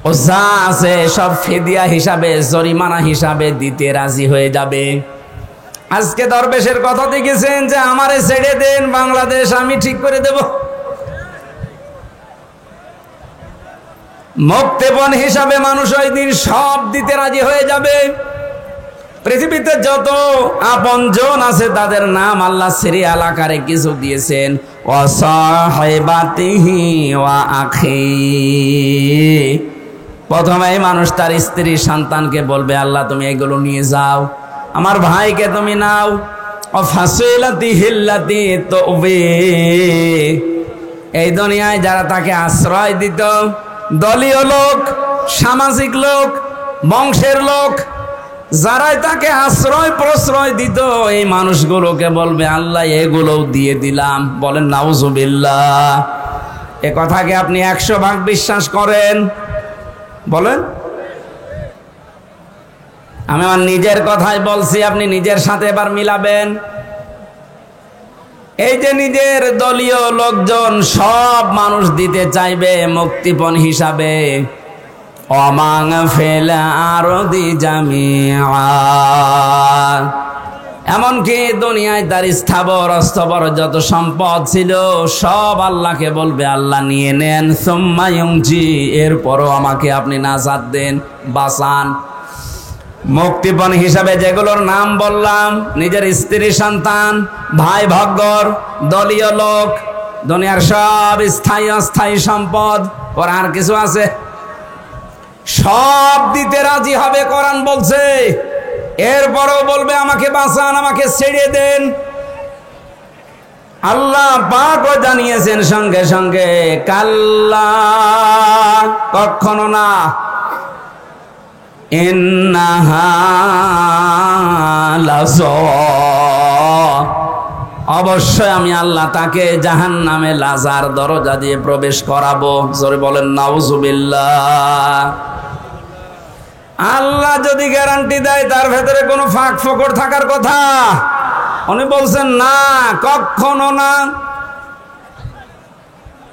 [SPEAKER 1] ও যা আছে সব ফিদিয়া হিসাবে, জরিমানা হিসাবে দিতে রাজি হয়ে যাবে। আজকে দরবেশের কথা দেখেছেন যে আমারে ছেড়ে দেন, বাংলাদেশ আমি ঠিক করে দেব। মুক্তিপণ হিসাবে মানুষ ওই দিন সব দিতে রাজি হয়ে যাবে। পৃথিবীতে যত আপনজন আছে তাদের নাম আল্লাহ সিরিয়াল আকারে কিছু দিয়েছেন, ওয়া সাহিবাতিহি ওয়া আখি। প্রথমে মানুষ তার স্ত্রী সন্তানকে বলবে আল্লাহ তুমি এগুলো নিয়ে যাও, আমার ভাইকে তুমি নাও। ও ফাসিলাতি হিল্লাতি তুবি, এই দুনিয়ায় যারা তাকে আশ্রয় দিত, দলীয় লোক, সামাজিক লোক, বংশের লোক, যারাই তাকে আশ্রয় প্রশ্রয় দিত, এই মানুষগুলোকে বলবে আল্লাহ এগুলোও দিয়ে দিলাম। বলেন নাউজুবিল্লাহ। এ কথাকে আপনি 100 ভাগ বিশ্বাস করেন? বলেন। আমি আমার নিজের কথাই বলছি, আপনি নিজের সাথে এবার মিলাবেন। এই যে নিজের দলীয় লোকজন সব মানুষ দিতে চাইবে মুক্তিপণ হিসাবে, অমাং ফেলা আরদি জামিআ, এমনকি দুনিয়ায় তার স্থাবর অস্থাবর যত সম্পদ ছিল সব আল্লাহকে বলবে আল্লাহ নিয়ে নেন। সুম্মা ইউনজি, এরপরও আমাকে আপনি নাজাত দেন, বাঁচান। মুক্তিপণ হিসাবে যেগুলোর নাম বললাম, নিজের স্ত্রী সন্তান, ভাই ভগ্গর, দলীয় লোক, দুনিয়ার সব স্থায়ী অস্থায়ী সম্পদ, ওর আর কিছু আছে, সব দিতে রাজি হবে। কোরআন বলছে এরপরও বলবে আমাকে বাঁচান, আমাকে ছেড়ে দেন। আল্লাহ পাকও জানিয়েছেন সঙ্গে সঙ্গে কাল্লা, কখনো না, ইন্নাহা লাযা, অবশ্যই আমি আল্লাহ তাকে জাহান্নামে লাজার দরজা দিয়ে প্রবেশ করাবো। জোরে বলেন নাউজুবিল্লাহ। আল্লাহ যদি গ্যারান্টি দেয় তার ভেতরে কোনো ফাঁক ফোকর থাকার কথা? উনি বলছেন না, কখনো না।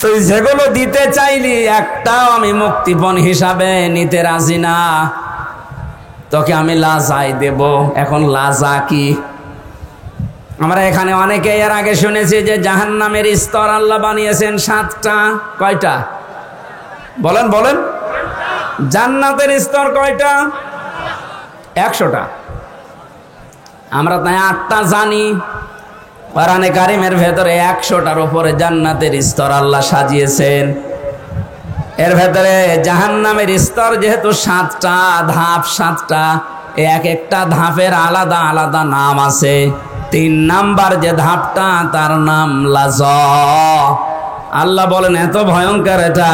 [SPEAKER 1] তুই যেগুলো দিতে চাইলি একটাও আমি মুক্তিপণ হিসাবে নিতে রাজি না, তোকে আমি লাজাই দেব। এখন লাজা কি? আমরা এখানে অনেকে এর আগে শুনেছি যে জাহান্নামের স্তর আল্লাহ বানিয়েছেন 7টা। কয়টা? বলেন বলেন। জান্নাতের স্তর কয়টা? 100টা। আমরা তাই 8টা জানি। কোরআনে কারিমের ভেতরে 100টার উপরে জান্নাতের স্তর আল্লাহ সাজিয়েছেন। এর ভেতরে জাহান্নামের স্তর যেহেতু 7টা, ধাপ 7টা, এক একটা ধাপের আলাদা আলাদা নাম আছে। 3 নাম্বার যে ধাপটা তার নাম লাযা। আল্লাহ বলেন এত ভয়ঙ্কর এটা,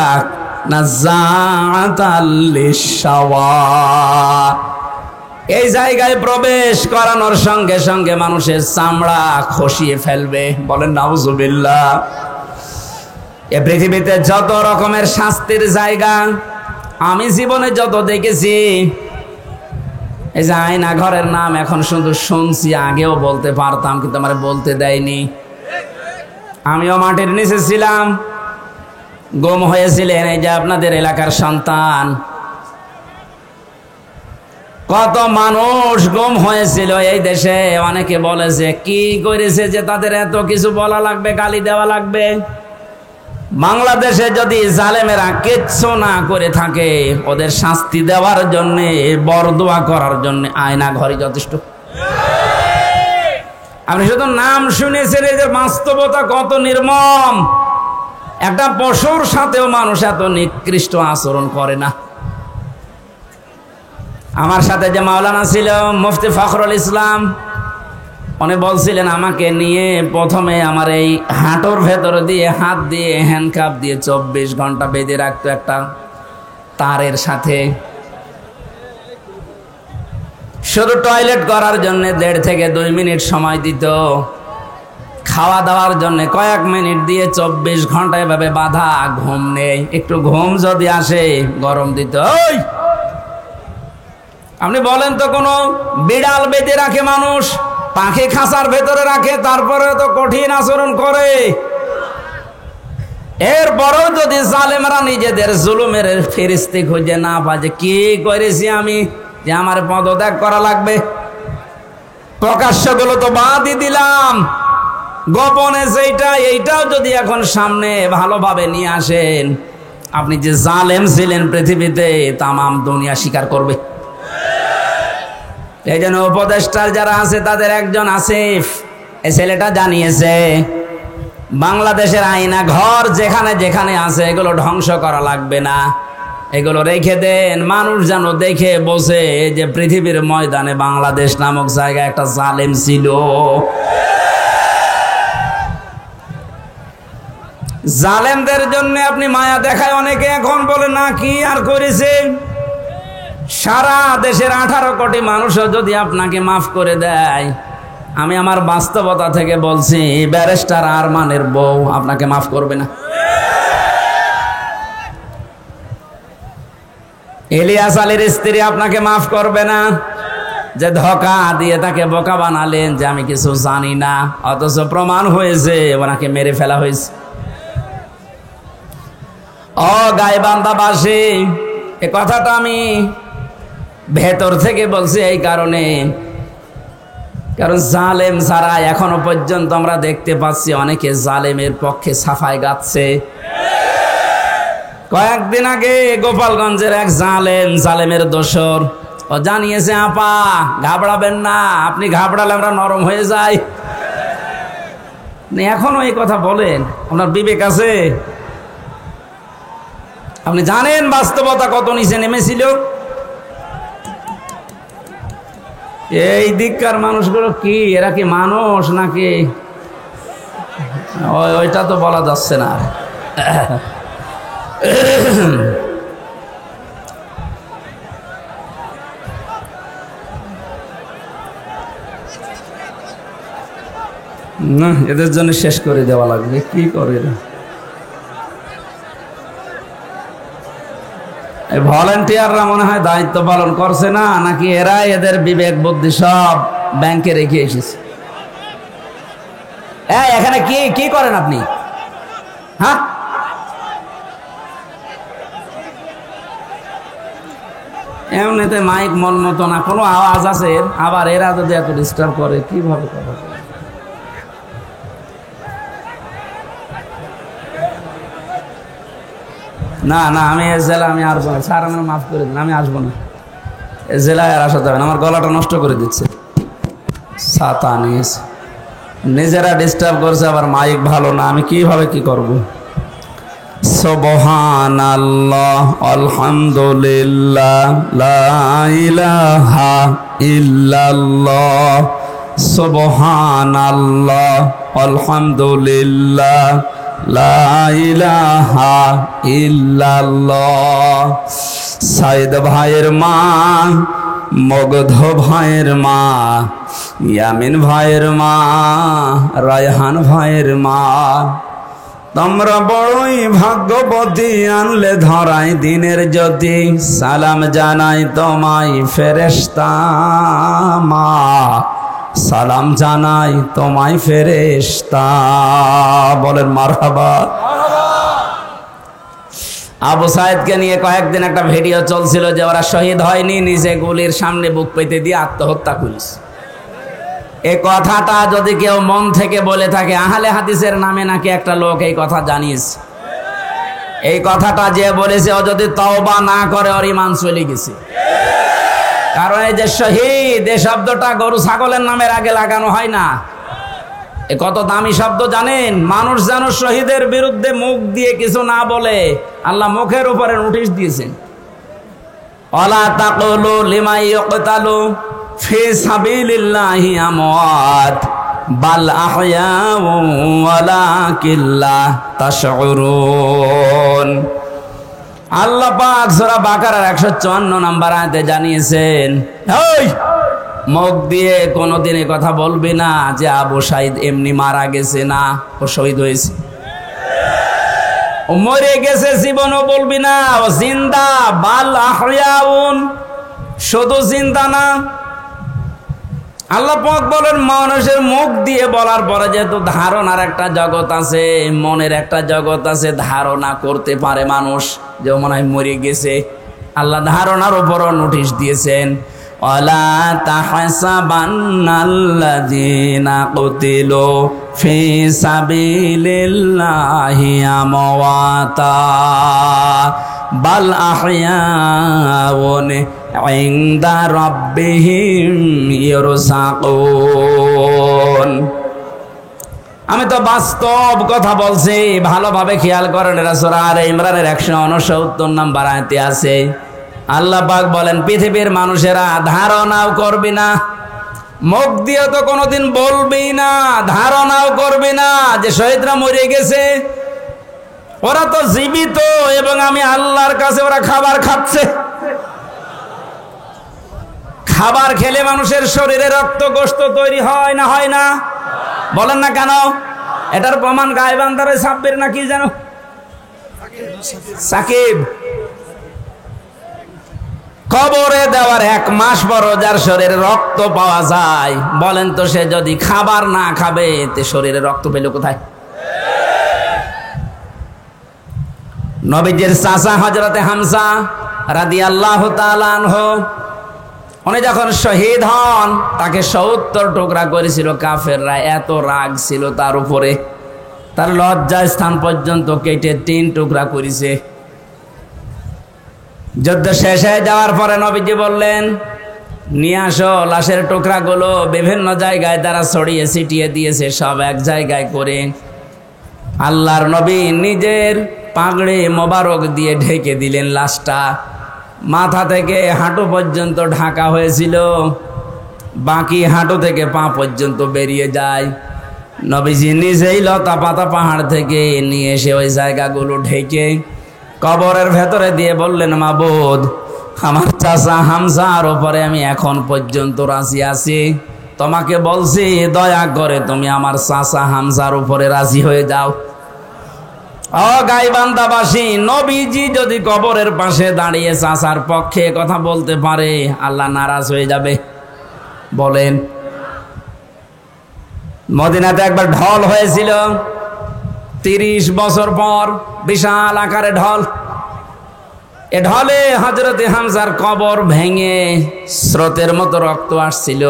[SPEAKER 1] নাযাআতাল লিশাওয়া। এই জায়গায় প্রবেশ করানোর সঙ্গে সঙ্গে মানুষের চামড়া খসিয়ে ফেলবে। বলেন নাউজুবিল্লাহ। এ পৃথিবীতে যত রকমের শাস্তির জায়গা আমি জীবনে যত দেখেছি, এই যে আয়না ঘরের নাম এখন শুধু শুনছি, আগেও বলতে পারতাম কিন্তু আমার বলতে দেয়নি। আমিও মাটির নিচে ছিলাম, গুম হয়েছিলেন এই যে আপনাদের এলাকার সন্তান। কত মানুষ গুম হয়েছিল এই দেশে। অনেকে বলেছে কি করেছে যে তাদের এত কিছু বলা লাগবে, গালি দেওয়া লাগবে। বাংলাদেশে যদি জালেমেরা কিচ্ছু না করে থাকে, ওদের শাস্তি দেওয়ার জন্য, বরদোয়া করার জন্য আয়না ঘরই যথেষ্ট। আপনি শুধু নাম শুনেছেন, এই যে বাস্তবতা কত নির্মম। একটা পশুর সাথেও মানুষ এত নিকৃষ্ট আচরণ করে না। আমার সাথে যে মাওলানা ছিল মুফতি ফখরুল ইসলাম, উনি বলছিলেন আমাকে নিয়ে প্রথমে আমার এই হাঁটুর ভেতর দিয়ে হাত দিয়ে হ্যান্ডকাপ দিয়ে 24 ঘন্টা বেঁধে রাখতো একটা তারের সাথে। শুধু টয়লেট করার জন্য 1.5 থেকে 2 মিনিট সময় দিত, খাওয়া দাওয়ার জন্য কয়েক মিনিট দিয়ে 24 ঘন্টা এভাবে বাঁধা। ঘুম নেই, একটু ঘুম যদি আসে গরম দিত। ওই আপনি বলেন তো, কোনো বিড়াল বেঁধে রাখে মানুষ, পাখি খাঁচার ভেতরে রাখে, তারপরে তো কঠিন আচরণ করে। এরপরেও যদি জালেমরা নিজেদের জুলুমের ফেরেশতা খুঁজে না পায় যে কি করেছি আমি যে আমার পদত্যাগ করা লাগবে, প্রকাশ্যগুলো তো বাদই দিলাম, গোপনে এইটাও যদি এখন সামনে ভালোভাবে নিয়ে আসেন, আপনি যে জালেম ছিলেন পৃথিবীতে তামাম দুনিয়া স্বীকার করবে। এই জন্য উপদেষ্টার যারা আছে তাদের একজন আসিফ, এই ছেলেটা জানিয়েছে বাংলাদেশের আয়না ঘর যেখানে যেখানে আছে এগুলো ধ্বংস করা লাগবে না, এগুলো রেখে দেন, মানুষ যেন দেখে বসে যে পৃথিবীর ময়দানে বাংলাদেশ নামক জায়গায় একটা জালেম ছিল। জালেমদের জন্য আপনি মায়া দেখায় অনেকে এখন বলে না কি আর করেছে। সারা দেশের 18 কোটি মানুষও যদি আপনাকে মাফ করে দেয়, আমি আমার বাস্তবতা থেকে বলছি ব্যারিস্টার আরমানের বউ আপনাকে মাফ করবে না। ইলিয়াস আলীর স্ত্রী আপনাকে মাফ করবে না, যে ধোঁকা দিয়ে তাকে বোকা বানালেন যে আমি কিছু জানি না, অথচ প্রমাণ হয়েছে ওনাকে মেরে ফেলা হয়েছে। ও গাইবান্ধাবাসী, এ কথাটা আমি ভেতর থেকে বলছি এই কারণে, কারণ জালেম ছাড়া এখনো পর্যন্ত আমরা দেখতে পাচ্ছি অনেকে জালেমের পক্ষে সাফাই গাচ্ছে। কয়েকদিন আগে গোপালগঞ্জের এক জালেমের দোসর ও জানিয়েছে, আপা ঘাবড়াবেন না, আপনি ঘাবড়ালে আমরা নরম হয়ে যাই। এখনো এই কথা বলেন, আপনার বিবেক আছে? আপনি জানেন বাস্তবতা কত নিচে নেমেছিল? এই দিককার মানুষগুলো কি, এরা কি মানুষ নাকি? ওইটা তো বলা যাচ্ছে না। না, এদের জন্য শেষ করে দেওয়া লাগবে। কি করে ভলান্টিয়াররা মনে হয় দায়িত্ব পালন করছে না, নাকি এরা এদের বিবেক বুদ্ধি সব ব্যাংকে রেখে এসেছে? এখানে কি কি করেন আপনি? হ্যাঁ, এমনিতে মাইক মন মতো না, কোনো আওয়াজ আছে, আবার এরা যদি এত ডিস্টার্ব করে কিভাবে কথা বলে? না না, আমি এ জেলা আমি আসবো না, স্যার আমার মাফ করে দিন, আমি আসবো না, এ জেলায় আর আসা যাবে না, আমার গলাটা নষ্ট করে দিচ্ছে। ছাতা নিয়েছে, নিজেরা ডিস্টার্ব করছে, আবার মাইক ভালো না, আমি কিভাবে কি করব? সুবহানাল্লাহ, আলহামদুলিল্লাহ, লা ইলাহা ইল্লাল্লাহ, সুবহানাল্লাহ, আলহামদুলিল্লাহ, লা ইলাহা ইল্লাল্লাহ। সাইদ ভাইয়ের মা, মগধ ভাইয়ের মা, ইয়ামিন ভাইয়ের মা, রায়হান ভাইয়ের মা, তোমরা বড়ই ভাগ্যবতী, আনলে ধরাই দিনের জ্যোতি, সালাম জানাই তোমায় ফেরেশতা মা, সালাম জানাই তোমায় ফেরেশতা। বলেন মারহাবা। আবু সাইদকে নিয়ে কয়েকদিন একটা ভিডিও চলছিল যে ওরা শহীদ হয়নি, নিজে গুলির সামনে বুক পেতে দিয়ে আত্মহত্যা করেছে। এই কথাটা যদি কেউ মন থেকে বলে থাকে, আহলে হাদিসের নামে নাকি একটা লোক এই কথা জানিয়েছে, এই কথাটা যে বলেছে ও যদি তওবা না করে ওর ঈমান চলে গেছে। কারণ এই যে শহীদ, এই শব্দটা গরু ছাগলের নামের আগে লাগানো হয় না, এ কত দামি শব্দ জানেন? মানুষ যেন শহীদের বিরুদ্ধে মুখ দিয়ে কিছু না বলে, আল্লাহ মুখের উপরে নোটিশ দিয়েছেন। ওয়ালা তাকুলু লিমান ইয়ুকতালু ফি সাবিলিল্লাহি আমওয়াত বাল আহইয়াউ ওয়ালাকিন লা তাশউরুন। আল্লাহ পাক সূরা বাকারার 154 নম্বর আয়াতে জানিয়েছেন, এই মুখ দিয়ে কোনোদিন এই কথা বলবি না যে আবু সাঈদ এমনি মারা গেছে, না, ও শহীদ হয়েছে। ও মরে গেছে জীবনও বলবি না, ও জিন্দা। বাল আহইয়াউন, শুধু জিন্দা না। আল্লাহ পাক বলেন মানুষের মুখ দিয়ে বলার পরে যেহেতু ধারণার একটা জগৎ আছে, মনের একটা জগৎ আছে, ধারণা করতে পারে মানুষ যে মনে হয় মরে গেছে। আল্লাহ ধারণার উপরও নোটিশ দিয়েছেন, ওয়ালা তাহসাবান্নাল্লাযীনা কুতিলু ফি সাবিলিল্লাহি আমওয়াতা বাল আহইয়াউন ইনদা রাব্বিহিম ইরসাকুন। আমি তো বাস্তব কথা বলছি, ভালোভাবে খেয়াল করেন। এটা সূরা আলে ইমরানের 169 নম্বর আয়াতে আছে। আল্লাহ পাক বলেন পৃথিবীর মানুষেরা ধারণাও করবি না, মুখ দিয়ে তো কোনোদিন বলবি না, ধারণাও করবি না যে শহীদরা মরে গেছে। ওরা তো জীবিত এবং আমি আল্লাহর কাছে ওরা খাবার খাচ্ছে। খাবার খেলে মানুষের শরীরে রক্ত গোশত তৈরি হয় না, হয় না? বলেন না কেন? এটার প্রমাণ গায়বান্দার সাব্বির না কি জানো, সাকিব। কবরে দেওয়ার 1 মাস পর যার শরীরে রক্ত পাওয়া যায়, বলেন তো সে যদি খাবার না খাবে তে শরীরে রক্ত পেল কোথায়? নবীজির চাচা হযরতে হামজা রাদিয়াল্লাহু তাআলা আনহু, উনি যখন শহীদ হন তাকে 70 টুকরা করেছিল কাফেররা। এত রাগ ছিল তার উপরে, তার লজ্জা স্থান পর্যন্ত কেটে 3 টুকরা করেছে। যুদ্ধ শেষ হয়ে যাওয়ার পরে নবীজি বললেন, নিয়ে আসো লাশের টুকরাগুলো। বিভিন্ন জায়গায় তারা ছড়িয়ে ছিটিয়ে দিয়েছে, সব এক জায়গায় করে আল্লাহর নবী নিজের পাগড়ি মোবারক দিয়ে ঢেকে দিলেন লাশটা। মাথা থেকে হাঁটু পর্যন্ত ঢাকা হয়েছিল, বাকি হাঁটু থেকে পা পর্যন্ত বেরিয়ে যায়। নবীজি নিজেই লতা পাতা পাহাড় থেকে নিয়ে এসে ওই জায়গাগুলো ঢেকে কবরের ভেতরে দিয়ে বললেন, মাবুদ, আমার চাচা হামজার উপরে আমি এখন পর্যন্ত রাজি আছি। তোমাকে বলছি দয়া করে তুমি আমার চাচা হামজার উপরে রাজি হয়ে যাও। ও গাইবান্দাবাসী, নবীজি যদি কবরের পাশে দাঁড়িয়ে চাচার পক্ষে কথা বলতে পারে, আল্লাহ নারাজ হয়ে যাবে? বলেন। মদিনাতে একবার ঢল হয়েছিল 30 বছর পর, বিশাল আকারে ঢল। এ ঢলে হযরতে হামজার কবর ভেঙে স্রোতের মতো রক্ত আসছিল।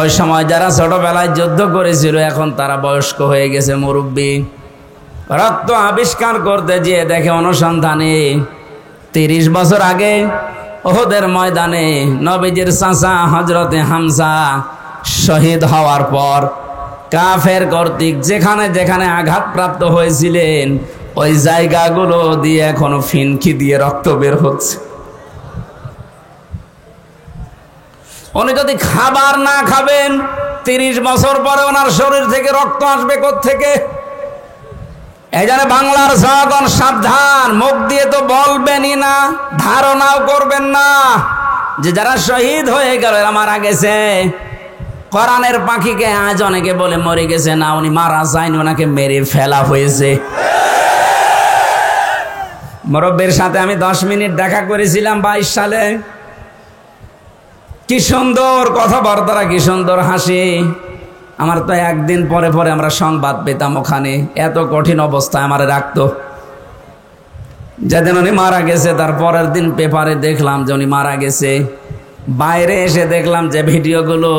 [SPEAKER 1] ওই সময় যারা ছোটবেলায় যুদ্ধ করেছিল এখন তারা বয়স্ক হয়ে গেছে, মুরব্বী। রক্ত আবিষ্কার করতে যেয়ে দেখে অনুসন্ধানে 30 বছর আগে উহুদের ময়দানে নবীজির চাচা হযরতে হামজা শহীদ হওয়ার পর কাফের কর্তৃক যেখানে যেখানে আঘাতপ্রাপ্ত হয়েছিলেন ওই জায়গাগুলো দিয়ে এখনো ফিনকি দিয়ে রক্ত বের হচ্ছে। উনি যদি খাবার না খাবেন 30 বছর পরে ওনার শরীর থেকে রক্ত আসবে কোত্থেকে? এই জন্য বাংলার জনগণ সাবধান, মুখ দিয়ে তো বলবেনই না, ধারণাও করবেন না যে যারা শহীদ হয়ে গেল এরা মারা গেছে। কোরআনের পাখিকে আজ অনেকে বলে মরে গেছে, না, উনি মারা যায়নি, ওনাকে মেরে ফেলা হয়েছে। মুরব্বির সাথে আমি 10 মিনিট দেখা করেছিলাম 22 সালে। কি সুন্দর কথাবার্তা, কি সুন্দর হাসি। আমার তো একদিন পরে পরে আমরা সংবাদ পেতাম ওখানে, এত কঠিন অবস্থায় আমারে রাখতো। যেদিন উনি মারা গেছে তার পরের দিন পেপারে দেখলাম যে উনি মারা গেছে। বাইরে এসে দেখলাম যে ভিডিওগুলো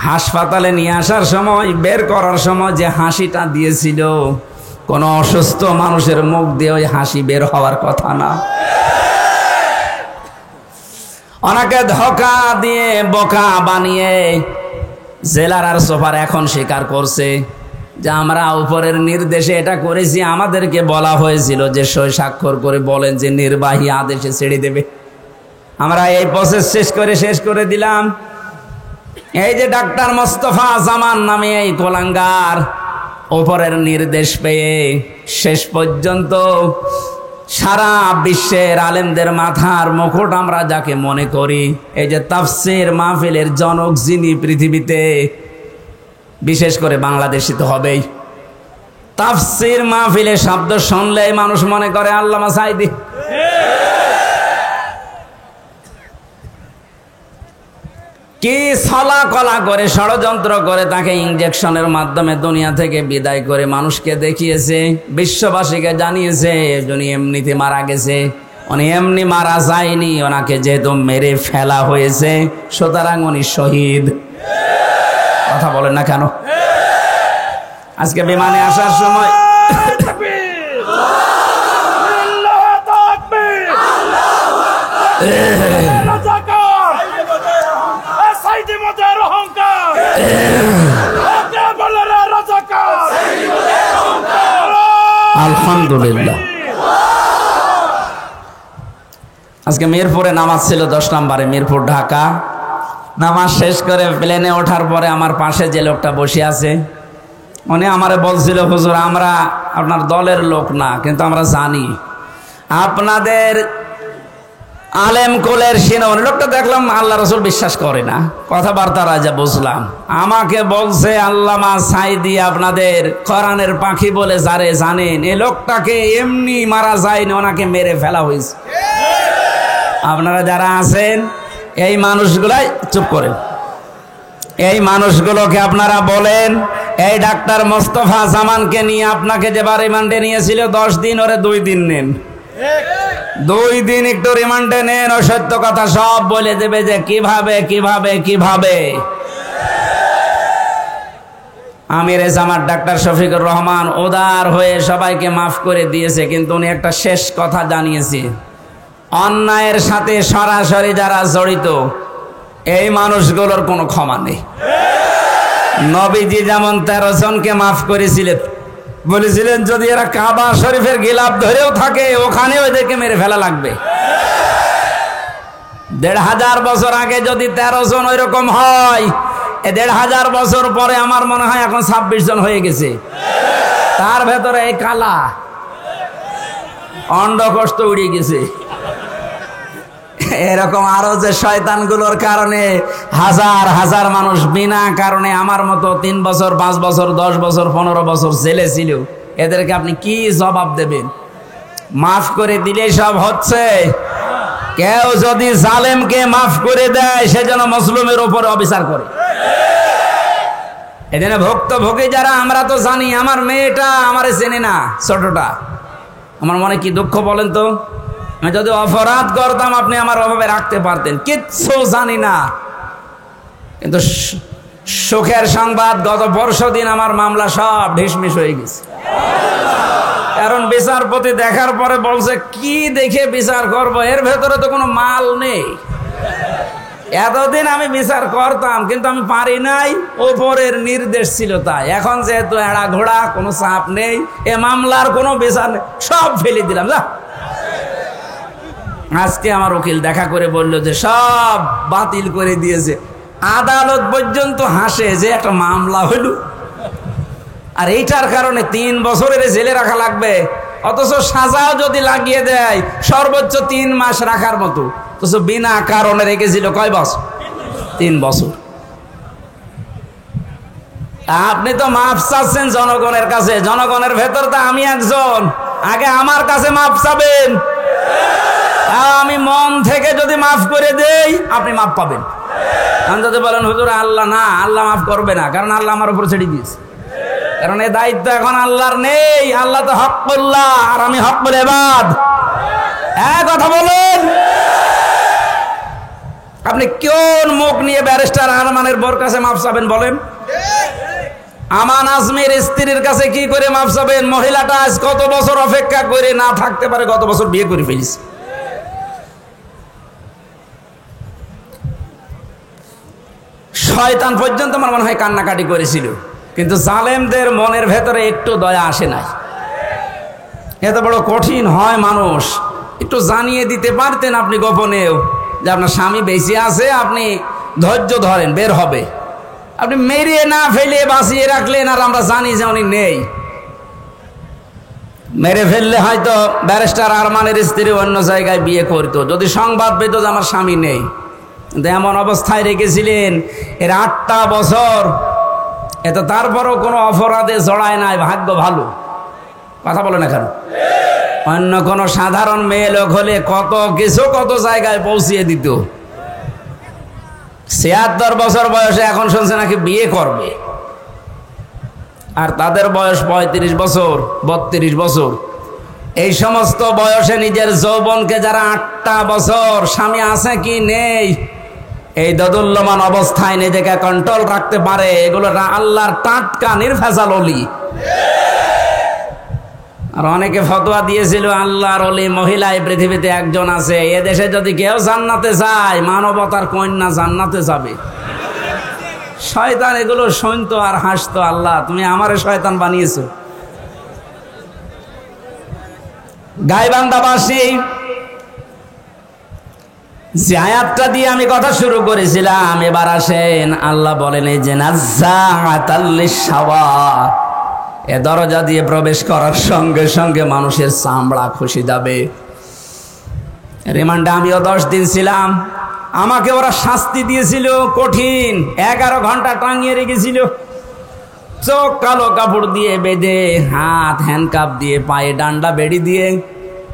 [SPEAKER 1] হাসপাতালে নিয়ে আসার সময়, বের করার সময় যে হাসিটা দিয়েছিল, কোনো অসুস্থ মানুষের মুখ দিয়ে ওই হাসি বের হওয়ার কথা না। ওনাকে ধোঁকা দিয়ে বোকা বানিয়ে জেলার আর সুপার এখন স্বীকার করছে যে আমরা উপরের নির্দেশে এটা করেছি, আমাদেরকে বলা হয়েছিল যে সই স্বাক্ষর করে বলেন যে নির্বাহী আদেশে ছেড়ে দেবে। আমরা এই প্রসেস শেষ করে দিলাম। এই যে ডাক্তার মোস্তফা জামান নামে এই কোলাঙ্গার উপরের নির্দেশ পেয়ে শেষ পর্যন্ত সারা বিশ্বের আলেমদের মাথার মুকুট আমরা যাকে মনে করি, এই যে তাফসীর মাহফিলের জনক যিনি পৃথিবীতে, বিশেষ করে বাংলাদেশে তো হবেই। তাফসীর মাহফিলের শব্দ শুনলেই মানুষ মনে করে আল্লামা সাঈদী। কি ছলা কলা করে ষড়যন্ত্র করে তাকে ইনজেকশনের মাধ্যমে দুনিয়া থেকে বিদায় করে মানুষকে দেখিয়েছে, বিশ্ববাসীকে জানিয়েছে উনি এমনিতে মারা গেছে। উনি এমনি মারা যায়নি, ওনাকে যেহেতু মেরে ফেলা হয়েছে সুতরাং উনি শহীদ। কথা বলেন না কেন? আজকে বিমানে আসার সময় আলহামদুলিল্লাহ, আজকে মিরপুরে নামাজ ছিল 10 নম্বরে, মিরপুর ঢাকা। নামাজ শেষ করে প্লেনে ওঠার পরে আমার পাশে যে লোকটা বসে আছে উনি আমারে বলছিল, হুজুর আমরা আপনার দলের লোক না, কিন্তু আমরা জানি আপনাদের আলেম কোলের সিনন। লোকটা দেখলাম আল্লাহ রসুল বিশ্বাস করে না, কথাবার্তা রাজা বুঝলাম। আমাকে বলছে আল্লামা সাঈদী আপনাদের কোরআনের পাখি বলে যারে জানেন, এই লোকটাকে এমনি মারা যায়নি, ওনাকে মেরে ফেলা হয়েছে। আপনারা যারা আছেন এই মানুষগুলাই চুপ করেন, এই মানুষগুলোকে আপনারা বলেন এই ডাক্তার মোস্তফা জামানকে নিয়ে আপনাকে যেবার রিমান্ডে নিয়েছিল 10 দিন, ওরে 2 দিন নেন, 2 দিন একটু রিমান্ডে নেন, ও সত্য কথা সব বলে দেবে যে কিভাবে কিভাবে কিভাবে। আমির জামাত ডাক্তার শফিকুর রহমান উদার হয়ে সবাইকে মাফ করে দিয়েছে, কিন্তু উনি একটা শেষ কথা জানিয়েছে, অন্যায়ের সাথে সরাসরি যারা জড়িত এই মানুষগুলোর কোনো ক্ষমা নেই। নবীজি যেমন 13 জনকে মাফ করেছিলেন, বলেছিলেন যদি এরা কাবা শরীফের গিলাফ ধরেও থাকে ওখানে ওদেরকে মেরে ফেলা লাগবে। 1500 বছর আগে যদি 13 জন ওই রকম হয়, 1500 বছর পরে আমার মনে হয় এখন 26 জন হয়ে গেছে। তার ভেতরে এই কালা অন্ডকোষ উড়ে গেছে। এরকম আরো যে শয়তানগুলোর কারণে হাজার হাজার মানুষ বিনা কারণে আমার মতো 3 বছর 5 বছর 10 বছর 15 বছর জেলে ছিল, এদেরকে আপনি কি জবাব দেবেন? মাফ করে দিলে সব হচ্ছে? কেউ যদি জালেমকে মাফ করে দেয় সে যেন মজলুমের উপর অবিচার করে। এখানে ভুক্তভোগী যারা, আমরা তো জানি, আমার মেয়েটা আমারে চেনে না, ছোটটা, আমার মনে কি দুঃখ বলেন তো। আমি যদি অপরাধ করতাম আপনি আমার অভাবে রাখতে পারতেন, কিচ্ছু জানি না। কিন্তু সুখের সংবাদ, গত পরশুদিন আমার মামলা সব ঢিসমিস হয়ে গেছে। কারণ বিচারপতি দেখার পরে বলছে কি দেখে বিচার করব, এর ভেতরে তো কোনো মাল নেই। এতদিন আমি বিচার করতাম কিন্তু আমি পারি নাই, ওপরের নির্দেশ ছিল তাই। এখন যেহেতু এড়া ঘোড়া, কোনো চাপ নেই, এ মামলার কোনো বিচার নেই, সব ফেলে দিলাম। যা, আজকে আমার উকিল দেখা করে বলল যে সব বাতিল করে দিয়েছে। আদালত পর্যন্ত হাসে যে একটা মামলা হইল, আর এইটার কারণে 3 বছরের জেলে রাখা লাগবে, অথচ সাজাও যদি লাগিয়ে দেয় সর্বোচ্চ 3 মাস রাখার মতো, অথচ বিনা কারণে রেখেছিল কয় বছর? 3 বছর। আপনি তো মাফ চাচ্ছেন জনগণের কাছে, জনগণের ভেতর তো আমি একজন, আগে আমার কাছে মাফ চাবেন। আমি মন থেকে যদি মাফ করে দেই আপনি মাফ পাবেন। আমি যদি বলেন হুজুর আল্লাহ না, আল্লাহ মাফ করবে না, কারণ আল্লাহ আমার উপর ছেড়ে দিয়েছে, কারণ এই দায়িত্ব এখন আল্লাহর নেই। আল্লাহ তো হক্কুল্লাহ আর আমি হক্কুল ইবাদ। কথা বলেন, আপনি কোন মুখ নিয়ে ব্যারিস্টার আরমানের বোর কাছে মাফ চাবেন বলেন? আমান আজমির স্ত্রীর কাছে কি করে মাফ চাবেন? মহিলাটা আজ কত বছর অপেক্ষা করে না থাকতে পারে, গত বছর বিয়ে করে ফেলেছে। শয়তান পর্যন্ত আমার মনে হয় কান্নাকাটি করেছিল, কিন্তু জালেমদের মনের ভেতরে একটু দয়া আসে নাই। এত বড় কঠিন হয় মানুষ, একটু জানিয়ে দিতে পারতেন আপনি গোপনেও যে আপনার স্বামী বেঁচে আছে, আপনি ধৈর্য ধরেন, বের হবে। আপনি মেরে না ফেলে বাঁচিয়ে রাখলেন, আর আমরা জানি যে উনি নেই। মেরে ফেললে হয়তো ব্যারিস্টার আরমানের স্ত্রী অন্য জায়গায় বিয়ে করতো, যদি সংবাদ পেত যে আমার স্বামী নেই। কিন্তু এমন অবস্থায় রেখেছিলেন এর 8টা বছর, এত তারপরও কোনো অপরাধে জড়ায় নাই, ভাগ্য ভালো। কথা বলে না কেন? অন্য কোনো সাধারণ মেয়ে লোক হলে কত কিছু কত জায়গায় পৌঁছিয়ে দিত। 76 বছর বয়সে এখন শুনছে নাকি বিয়ে করবে, আর তাদের বয়স 35 বছর 32 বছর। এই সমস্ত বয়সে নিজের যৌবনকে যারা 8টা বছর স্বামী আছে কি নেই এই দোদুল্যমান অবস্থায় নিজেকে কন্ট্রোল রাখতে পারে, এগুলো আল্লাহর টাটকা নির্ভেজাল ওলি। আর অনেকে ফতোয়া দিয়েছিল আল্লাহর ওলি মহিলা এই পৃথিবীতে একজন আছে, এদেশে যদি কেউ জান্নাতে যায় মানবতার কন্যা জান্নাতে যাবে। শয়তান এগুলো শুনতো আর হাসতো, আল্লাহ তুমি আমারে শয়তান বানিয়েছো। গাইবান্ধাবাসী যে আয়াতটা দিয়ে আমি কথা শুরু করেছিলাম, এবার আসেন আল্লাহ বলেন এই যে নাজ্জাআতাল লিশ-শাওয়া, এ দরজা দিয়ে প্রবেশ করার সঙ্গে সঙ্গে মানুষের চামড়া খসে যাবে। রিমান্ডে আমিও 10 দিন ছিলাম, আমাকে ওরা শাস্তি দিয়েছিল কঠিন, 11 ঘন্টা টাঙিয়ে রেখেছিল, চোখ কালো কাপড় দিয়ে বেঁধে, হাত হ্যান্ডকাপ দিয়ে, পায়ে ডান্ডা বেড়ি দিয়ে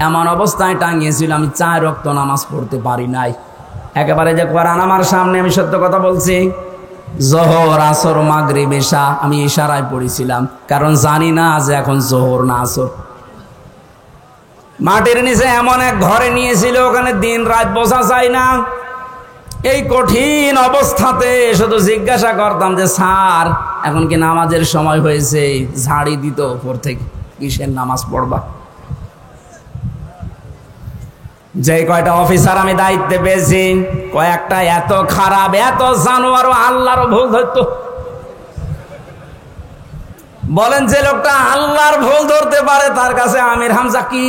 [SPEAKER 1] এমন অবস্থায় টাঙিয়েছিল আমি 4 ওয়াক্ত নামাজ পড়তে পারি নাই। একেবারে যে কোরআন আমার সামনে, আমি সত্য কথা বলছি, জোহর আসর মাগরিব এশা আমি ইশারায় পড়েছিলাম, কারণ জানি না যে এখন জোহর না আসর। মাটির নিচে এমন এক ঘরে নিয়েছিল, ওখানে দিন রাত বোঝা যায় না। এই কঠিন অবস্থাতে শুধু জিজ্ঞাসা করতাম যে স্যার এখন কি নামাজের সময় হয়েছে? ঝাড়ি দিত উপর থেকে, কিসের নামাজ পড়বা? যে কয়টা অফিসার আমি দায়িত্বে পেয়েছি, কয়েকটা এত খারাপ, এত জানোয়ার, আল্লাহরও ভুল ধরতো। বলেন যে লোকটা আল্লাহর ভুল ধরতে পারে তার কাছে আমির হামজা কি?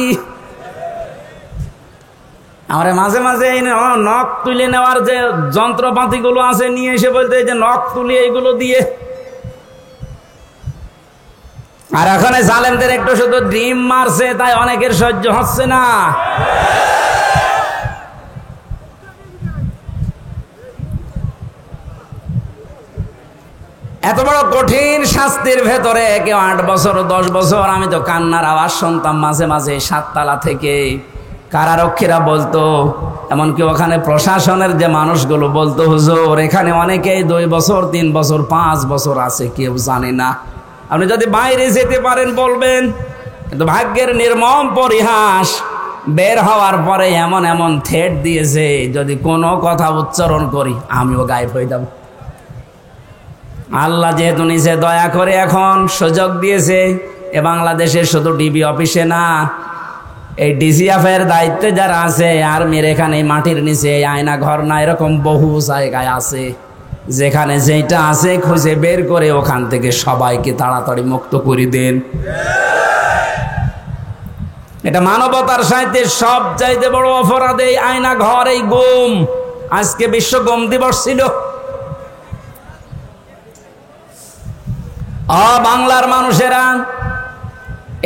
[SPEAKER 1] আমরা মাঝে মাঝে এই নখ তুলে নেওয়ার যে যন্ত্রপাতি গুলো আছে নিয়ে এসে বলতে, যে নখ তুলি এইগুলো দিয়ে। আর এখানে জালেমদের একটু শুধু ডিম মারছে, তাই অনেকের সহ্য হচ্ছে না। এত বড় কঠিন শাস্তির ভেতরে কেউ 8 বছর 10 বছর, আমি তো কান্নার আওয়াজ শুনতাম মাঝে মাঝে 7 তলা থেকে। কারারক্ষীরা বলতো, এমনকি ওখানে প্রশাসনের যে মানুষগুলো বলতো, হুজুর এখানে অনেকেই 2 বছর 3 বছর 5 বছর আছে, কেউ জানে না। আপনি যদি বাইরে যেতে পারেন বলবেন। কিন্তু ভাগ্যের নির্মম পরিহাস, বের হওয়ার পরে এমন এমন থ্রেট দিয়েছে, যদি কোনো কথা উচ্চারণ করি আমিও গায়েব হয়ে যাব। আল্লাহ যেহেতু নিচে দয়া করে এখন সুযোগ দিয়েছে, এ বাংলাদেশের শুধু ডিবি অফিসে না, এই ডিজিএফের দায়িত্বে যারা আছে, আর্মির এখানে মাটির নিচে আয়না ঘর না, এরকম বহু জায়গায় আছে, যেখানে যেটা আছে খুঁজে বের করে ওখান থেকে সবাইকে তাড়াতাড়ি মুক্ত করে দেন। এটা মানবতার সাথে সব চাইতে বড় অপরাধ, এই আয়না ঘর, এই গুম। আজকে বিশ্ব গুম দিবস ছিল। বাংলার মানুষেরা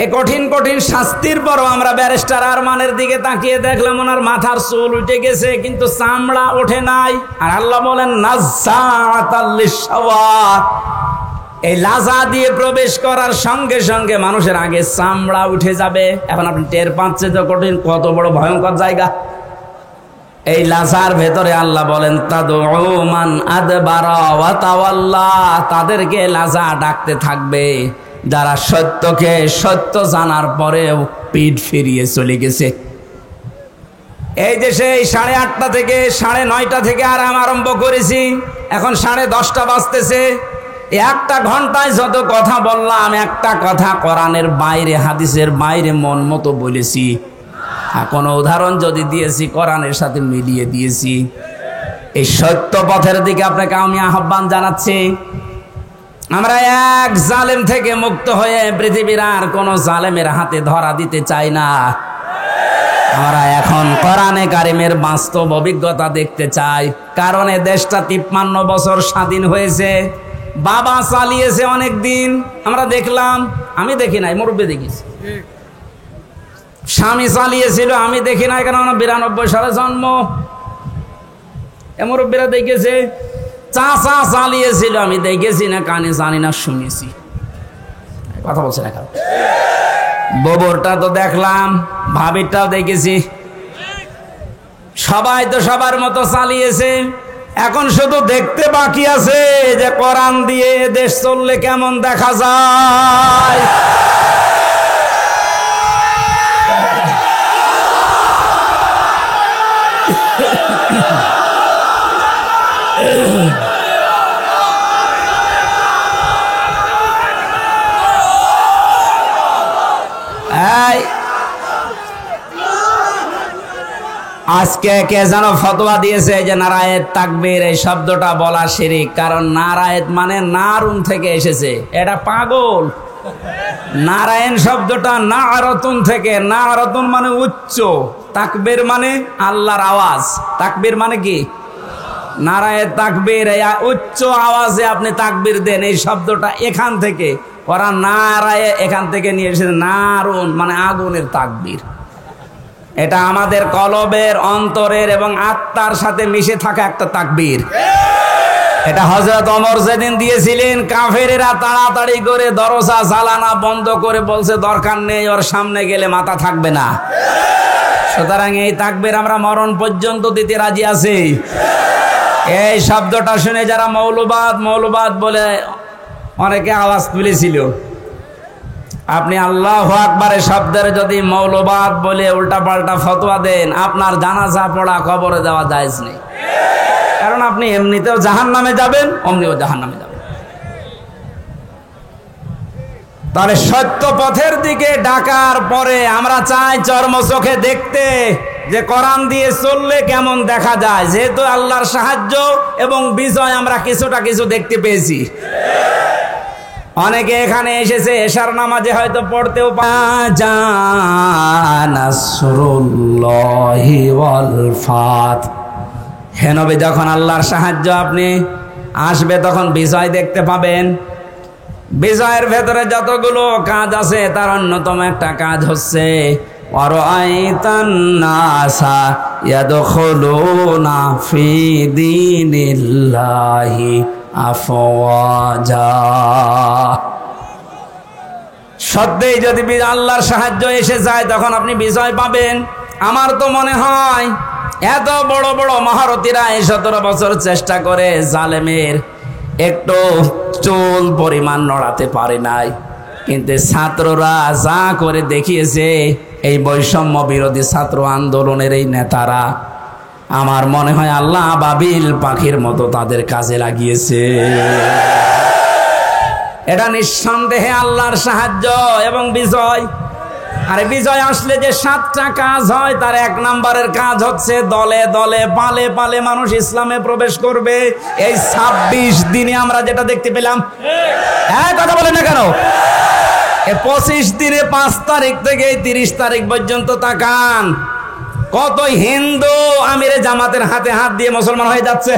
[SPEAKER 1] এ কঠিন কঠিন শাস্তির পরও আমরা ব্যারিস্টার আরমানের দিকে তাকিয়ে দেখলাম ওনার মাথার চুল উঠে গেছে, কিন্তু চামড়া ওঠে নাই। আর আল্লাহ বলেন নাজ্জাআতাল লিশ-শাওয়া, এই লাজা দিয়ে প্রবেশ করার সঙ্গে সঙ্গে মানুষের আগে চামড়া উঠে যাবে। এখন আপনি টের পাচ্ছেন তো কঠিন, কত বড় ভয়ঙ্কর জায়গা। এই লাজার ভেতরে আল্লাহ বলেন তাদউ মান আদবারা ওয়া তাওয়াল্লা, তাদেরকে লাজা ডাকতে থাকবে যারা সত্যকে সত্য জানার পরেও পিঠ ফিরিয়ে চলে গেছে। এই দেশে 8:30 থেকে 9:30 থেকে আরাম আরম্ভ করেছি, এখন 10:30 বাজতেছে। 1 ঘন্টায় যত কথা বললাম, একটা কথা কোরআনের বাইরে, হাদিসের বাইরে মন মতো বলেছি। কোনো উদাহরণ যদি দিয়েছি কোরআনের সাথে মিলিয়ে দিয়েছি। এই সত্য পথের দিকে আপনাকে আমি আহ্বান জানাচ্ছি। আমরা এক জালেম থেকে মুক্ত হয়ে পৃথিবীর আর কোন জালেমের হাতে ধরা দিতে চাই না। আমরা এখন কোরআনে কারিমের বাস্তব অভিজ্ঞতা দেখতে চাই। কারণ এ দেশটা 53 বছর স্বাধীন হয়েছে, বাবা চালিয়েছে অনেক দিন, আমরা দেখলাম। আমি দেখি নাই, মুরব্বী দেখিস। স্বামী চালিয়েছিল, আমি দেখি নাই, কারণ 92 সালে জন্ম। এ মুরব্বীরা দেখেছে। চাচা চালিয়েছিল, আমি দেখেছি না, কানে জানি না, শুনেছি। কথা বলছে না কারণ ববরটা তো দেখলাম, ভাবিরটাও দেখেছি। সবাই তো সবার মতো চালিয়েছে। এখন শুধু দেখতে বাকি আছে যে কোরআন দিয়ে দেশ চললে কেমন দেখা যায়। আজকে কে যেন ফতোয়া দিয়েছে যে নারায়েত তাকবীর এই শব্দটা বলা শিরক। কারণ নারায়েত মানে নারুন থেকে এসেছে, এটা পাগল। নারায়ণ শব্দটা নারতুন থেকে, নারতুন মানে উচ্চ, তাকবীর মানে আল্লাহর আওয়াজ। তাকবীর মানে কি? নারায়েত তাকবীর, উচ্চ আওয়াজে আপনি তাকবীর দেন, এই শব্দটা এখান থেকে। ওরা নারায়ে এখান থেকে নিয়ে এসেছে, নারুন মানে আগুনের তাকবীর। এটা আমাদের কলবের, অন্তরের এবং আত্মার সাথে মিশে থাকা একটা তাকবীর। এটা হযরত ওমর যেদিন দিয়েছিলেন, কাফেরেরা তাড়াতাড়ি করে দরজা জ্বালানা বন্ধ করে বলছে দরকার নেই, ওর সামনে গেলে মাথা থাকবে না। সুতরাং এই তাকবীর আমরা মরণ পর্যন্ত দিতে রাজি আছি। এই শব্দটা শুনে যারা মৌলবাদ মৌলবাদ বলে অনেকে আওয়াজ তুলেছিল, আপনি আল্লাহু আকবারের শব্দের যদি মৌলবাদ বলে উল্টাপাল্টা ফতোয়া দেন, আপনার জানাজা পড়া কবরে দেওয়া জায়েজ নেই। কারণ আপনি এমনিতেও জাহান্নামে যাবেন, অমনিও জাহান্নামে যাবেন। তাহলে সত্য পথের দিকে ডাকার পরে আমরা চাই চর্মচোখে দেখতে যে কোরআন দিয়ে চললে কেমন দেখা যায়। যেহেতু আল্লাহর সাহায্য এবং বিজয় আমরা কিছুটা কিছু দেখতে পেয়েছি। অনেকে এখানে এসেছে এশার নামাজে হয়তো পড়তেও নাসরুল্লাহি ওয়াল ফাত। হে নবী, যখন আল্লাহর সাহায্য আপনি আসবে তখন বিজয় দেখতে পাবেন। বিজয়ের ভেতরে যতগুলো কাজ আছে তার অন্যতম একটা কাজ হচ্ছে ওয়ারাআইতান নাসা ইয়াদখুলুনা ফি দীনিল্লাহি আফওয়াজা। সত্যিই যদি আল্লাহর সাহায্য এসে যায় তখন আপনি বিজয় পাবেন। আমার তো মনে হয় এত বড় বড় মহারথীরা 17 বছর চেষ্টা করে জালেমের একটু চুল পরিমাণ নড়াতে পারে নাই, কিন্তু ছাত্ররা যা করে দেখিয়েছে, এই বৈষম্য বিরোধী ছাত্র আন্দোলনের এই নেতারা, আমার মনে হয় আল্লাহ আবাবিল পাখির মতো তাদের কাজে লাগিয়েছে। এটা নিঃসন্দেহে আল্লাহর সাহায্য এবং বিজয়। আর বিজয় আসলে যে 7টা কাজ হয়, তার 1 নম্বরের কাজ হচ্ছে দলে দলে পালে পালে মানুষ ইসলামে প্রবেশ করবে। এই 26 দিনে আমরা যেটা দেখতে পেলাম, কথা বলে না কেন? এই 25 দিনে 5 তারিখ থেকে 30 তারিখ পর্যন্ত তাকান, কত হিন্দু আমিরে জামাতের হাতে হাত দিয়ে মুসলমান হয়ে যাচ্ছে।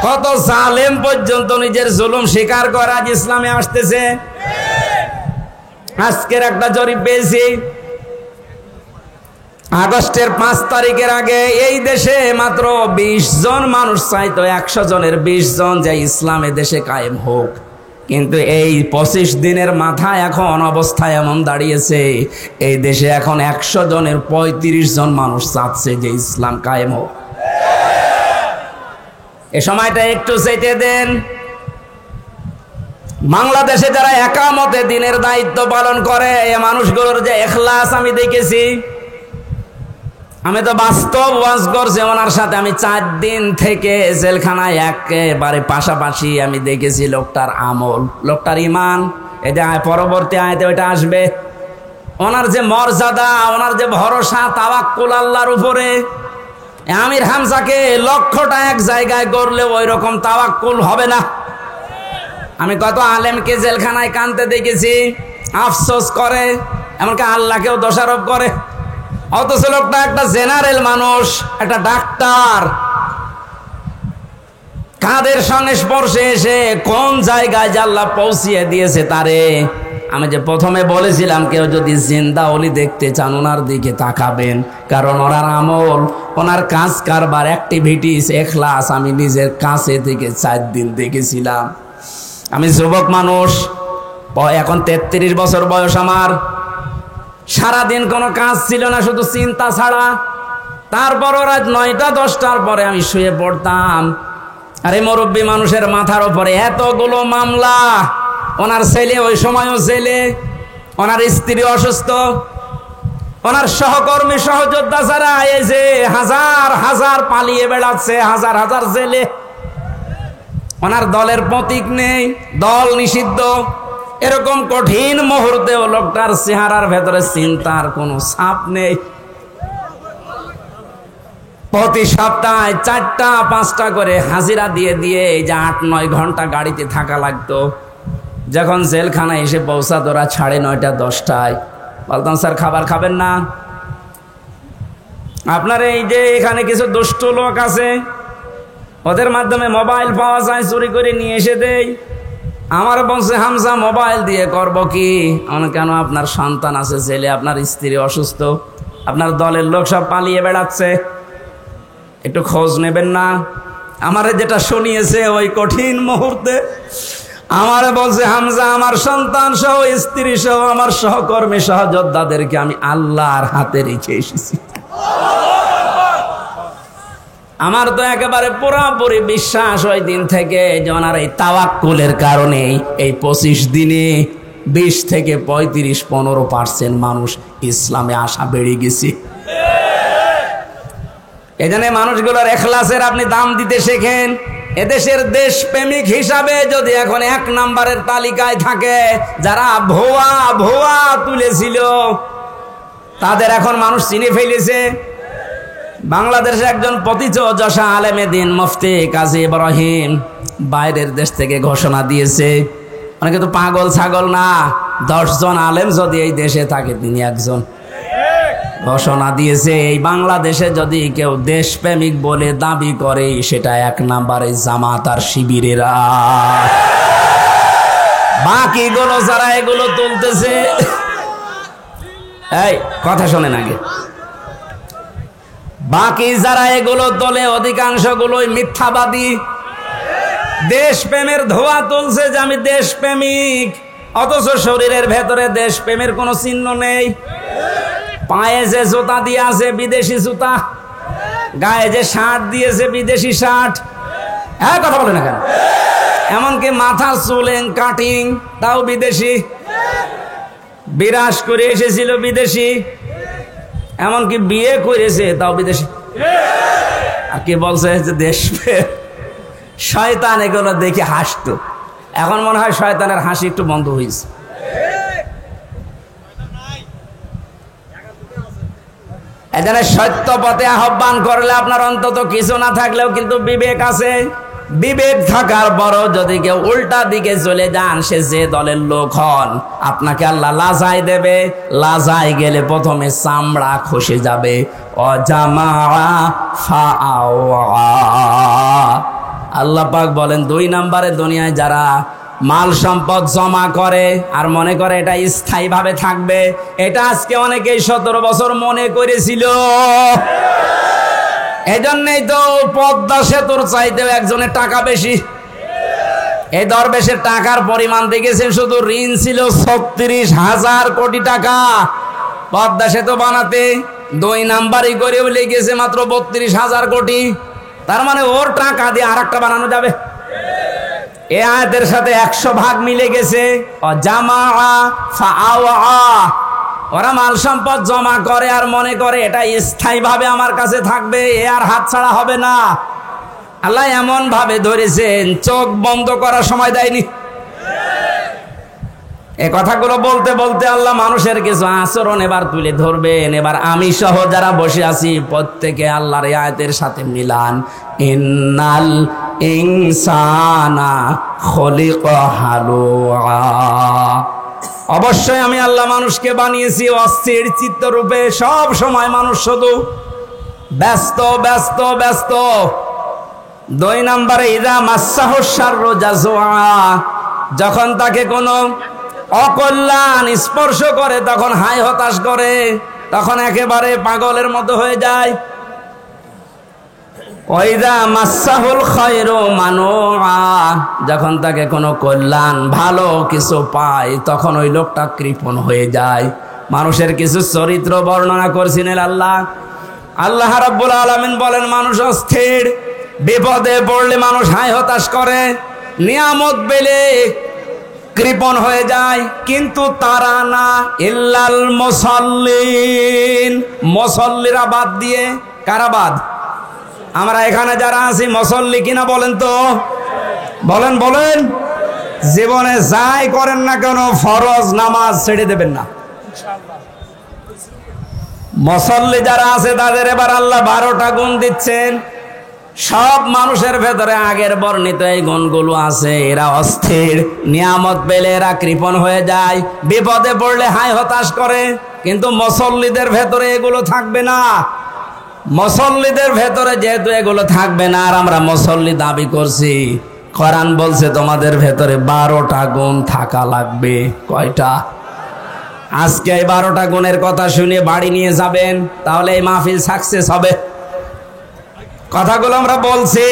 [SPEAKER 1] কত জালেম পর্যন্ত নিজের জুলুম স্বীকার করে আজ ইসলামে আসতেছে। আজকের একটা জরিপ পেয়েছি, আগস্টের 5 তারিখের আগে এই দেশে মাত্র 20 জন মানুষ চাইতো 100 জনের 20 জন যে ইসলামে দেশে কায়েম হোক। কিন্তু এই 25 দিনের মাথায় এখন অবস্থা এমন দাঁড়িয়েছে, এই দেশে এখন 100 জনের 35 জন মানুষ চাচ্ছে যে ইসলাম কায়েম হোক। এ সময়টা একটু চেটে দেন। বাংলাদেশে যারা একামতে দিনের দায়িত্ব পালন করে, এই মানুষগুলোর যে ইখলাস আমি দেখেছি। আমি তো বাস্তব ওয়াজ করছি ওনার সাথে, আমি 4 দিন থেকে জেলখানায় একেবারে পাশাপাশি আমি দেখেছি লোকটার আমল, লোকটার ইমান। এটা পরবর্তী আয়াতে ওইটা আসবে। ওনার যে মর্যাদা, ওনার যে ভরসা, তাওয়াক্কুল আল্লাহর উপরে, আমির হামজাকে লক্ষ্যটা এক জায়গায় করলে ওই রকম তাওয়াক্কুল হবে না। আমি কত আলেমকে জেলখানায় কাঁদতে দেখেছি, আফসোস করে, এমনকি আল্লাহকেও দোষারোপ করে। অথচ লোকটা একটা জেনারেল মানুষ, একটা ডাক্তার, কাদের সংস্পর্শে এসে কোন জায়গায় যে আল্লাহ পৌঁছিয়ে দিয়েছে তারে। আমি যে প্রথমে বলেছিলাম কেউ যদি জিন্দা ওলি দেখতে চান ওনার দিকে তাকাবেন, কারণ ওনার আমল, ওনার কাজ কারবার, অ্যাক্টিভিটিস, এখলাস আমি নিজের কাছে থেকে 4 দিন দেখেছিলাম। আমি যুবক মানুষ, এখন 33 বছর বয়স আমার। সারাদিন কোনো কাজ ছিল না, শুধু চিন্তা ছাড়া। তারপরও রাত 9টা 10টার পরে আমি শুয়ে পড়তাম। আরে মুরব্বী মানুষের মাথার উপরে এতগুলো মামলা, ওনার ছেলে ওই সময়ও ছেলে, ওনার স্ত্রী অসুস্থ, ওনার সহকর্মী সহযোদ্ধা ছাড়া এই যে হাজার হাজার পালিয়ে বেড়াচ্ছে, হাজার হাজার ছেলে। ওনার দলের প্রতীক নেই, দল নিষিদ্ধ। এরকম কঠিন মুহূর্তেও লোকটার চেহারার ভেতরে চিন্তার কোনো ছাপ নেই। প্রতি সপ্তাহে 4টা 5টা করে হাজিরা দিয়ে দিয়ে এই যে 8-9 ঘন্টা গাড়িতে থাকা লাগতো। যখন জেলখানায় এসে পৌঁছাতো রাত 9:30 10টায়, বলতাম স্যার খাবার খাবেন না? আপনার এই যে এখানে কিছু দুষ্ট লোক আছে, ওদের মাধ্যমে মোবাইল পাওয়া যায়, চুরি করে নিয়ে এসে দেই। আমার বলছে হামজা মোবাইল দিয়ে করব কি? আমার কেন, আপনার সন্তান আছে, ছেলে, আপনার স্ত্রী অসুস্থ, আপনার দলের লোক সব পালিয়ে বেড়াচ্ছে, একটু খোঁজ নেবেন না? আমারে যেটা শুনিয়েছে ওই কঠিন মুহূর্তে, আমারে বলছে হামজা আমার সন্তান সহ, স্ত্রী সহ, আমার সহকর্মী সহযোদ্ধাদেরকে আমি আল্লাহর হাতে রেখে এসেছি। আমার তো একেবারে পুরোপুরি বিশ্বাস ওই দিন থেকে যে ওনার এই তাওয়াক্কুলের কারণে এই 25 দিনে 20 থেকে 35-15% মানুষ ইসলামে আসা বেড়ে গেছে। এখানে মানুষগুলোর এখলাসের আপনি দাম দিতে শেখেন। এদেশের দেশপ্রেমিক হিসাবে যদি এখন 1 নম্বরের তালিকায় থাকে যারা ভুয়া ভুয়া তুলেছিল, তাদের এখন মানুষ চিনে ফেলেছে। বাংলাদেশে একজন পতিতযশা আলেমে দিন মুফতি কাজী ইব্রাহিম বাইরের দেশ থেকে ঘোষণা দিয়েছে, অনেকে তো পাগল ছাগল না, 10 জন আলেম যদি এই দেশে থাকে তিনি একজন। ঘোষণা দিয়েছে এই বাংলাদেশে যদি কেউ দেশপ্রেমিক বলে দাবি করে সেটা 1 নম্বরে জামাত আর শিবিরেরা। বাকিগুলো যারা এগুলো তুলতেছে, এই কথা শোনেন আগে, বাকি যারা এগুলো তোলে অধিকাংশগুলোই মিথ্যাবাদী। দেশপ্রেমের ধোয়া তুলছে যে আমি দেশপ্রেমিক, অথচ শরীরের ভেতরে দেশপ্রেমের কোনো চিহ্ন নেই। পায়ে যে জুতা দিয়ে আছে বিদেশি জুতা, গায়ে যে শার্ট দিয়েছে বিদেশি শার্ট। হ্যাঁ, কথা বলে না কেন? এমনকি মাথার চুলেন কাটিং তাও বিদেশি, বিরাজ করে এসেছিল বিদেশি, এমনকি বিয়ে করেছে তাও বিদেশি। আর কি বলছে যে দেশপ্রেম। শয়তান এগুলো দেখে হাসতো, এখন মনে হয় শয়তানের হাসি একটু বন্ধ হয়েছে। এখানে সত্য পথে আহ্বান করলে আপনার অন্তত কিছু না থাকলেও কিন্তু বিবেক আছে। বিবেক থাকার পরও যদি কেউ উল্টা দিকে চলে যান, সে যে দলের লোক হন, আপনাকে আল্লাহ লাজাই দেবে। লাজাই গেলে প্রথমে চামড়া খসে যাবে। আল্লাহ পাক বলেন 2 নম্বরে দুনিয়ায় যারা মাল সম্পদ জমা করে আর মনে করে এটা স্থায়ীভাবে থাকবে, এটা আজকে অনেকেই 17 বছর মনে করেছিল। এজন্যই তো পদ্মা সেতুর চাইতেও একজনের টাকা বেশি। এই দরবেশের টাকার পরিমাণ দেখেছেন, শুধু ঋণ ছিল 36,000 কোটি টাকা পদ্মা সেতু বানাতে। 2 নাম্বারই করেও লেগেছে মাত্র 32,000 কোটি। তার মানে ওর টাকা দিয়ে আরেকটা বানানো যাবে। এ আয়াতের সাথে 100 ভাগ মিলে গেছে। ওরা মাল সম্পদ জমা করে আর মনে করে এটা স্থায়ীভাবে আমার কাছে থাকবে, এ আর হাত ছাড়া হবে না। আল্লাহ এমন ভাবে ধরেছেন, চোখ বন্ধ করার সময় দেয়নি। এই কথাগুলো বলতে বলতে আল্লাহ মানুষের কিছু আচরণ এবার তুলে ধরবেন। এবার আমি সহ যারা বসে আছি প্রত্যেকে আল্লাহর এই আয়াতের সাথে মিলান, ইন্নাল ইনসানা খুলিকা হালুআ। অবশ্যই আমি আল্লাহ মানুষকে বানিয়েছি অস্থির চিত্তরূপে। সব সময় মানুষ শুধু ব্যস্ত ব্যস্ত ব্যস্ত। 2 নম্বরে ইযা মাসসাহুশ শাররু জাযুআ, যখন তাকে কোনো অকল্যাণ স্পর্শ করে তখন হায় হতাশ করে, তখন একেবারে পাগলের মতো হয়ে যায়। ওয়াইযা মাসসাহুল খায়রু মানুআ, যখন তাকে কোনো কল্যাণ ভালো কিছু পায় তখন ওই লোকটা কৃপণ হয়ে যায়। মানুষের কিছু চরিত্র বর্ণনা করছিলেন আল্লাহ রাব্বুল আলামিন বলেন মানুষ অস্থির, বিপদে পড়লে মানুষ হায় হতাশ করে, নিয়ামত পেলে কৃপণ হয়ে যায়। কিন্তু তারা না, ইল্লাল মুসাল্লিন, মুসাল্লিরা বাদ দিয়ে। কারা বাদ? আমরা এখানে যারা আছি মুসাল্লি কিনা বলেন তো, বলেন বলেন। জীবনে যাই করেন না কেন ফরজ নামাজ ছেড়ে দেবেন না। মুসাল্লি যারা আছে তাদের এবার আল্লাহ 12টা গুণ দিচ্ছেন। সব মানুষের ভেতরে আগের বর্ণিত এই গুণগুলো আছে। এরা অস্থির, নিয়ামত পেলে এরা কৃপণ হয়ে যায়, বিপদে পড়লে হায় হতাশ করে। কিন্তু মুসল্লিদের ভেতরে এগুলো থাকবে না। মুসল্লিদের ভেতরে যেহেতু এগুলো থাকবে না, আর আমরা মুসল্লি দাবি করছি, কোরআন বলছে তোমাদের ভেতরে 12টা গুণ থাকা লাগবে। কয়টা? আজকে এই 12টা গুণের কথা শুনে বাড়ি নিয়ে যাবেন, তাহলে এই মাহফিল সাকসেস হবে। কথাগুলো আমরা বলছি।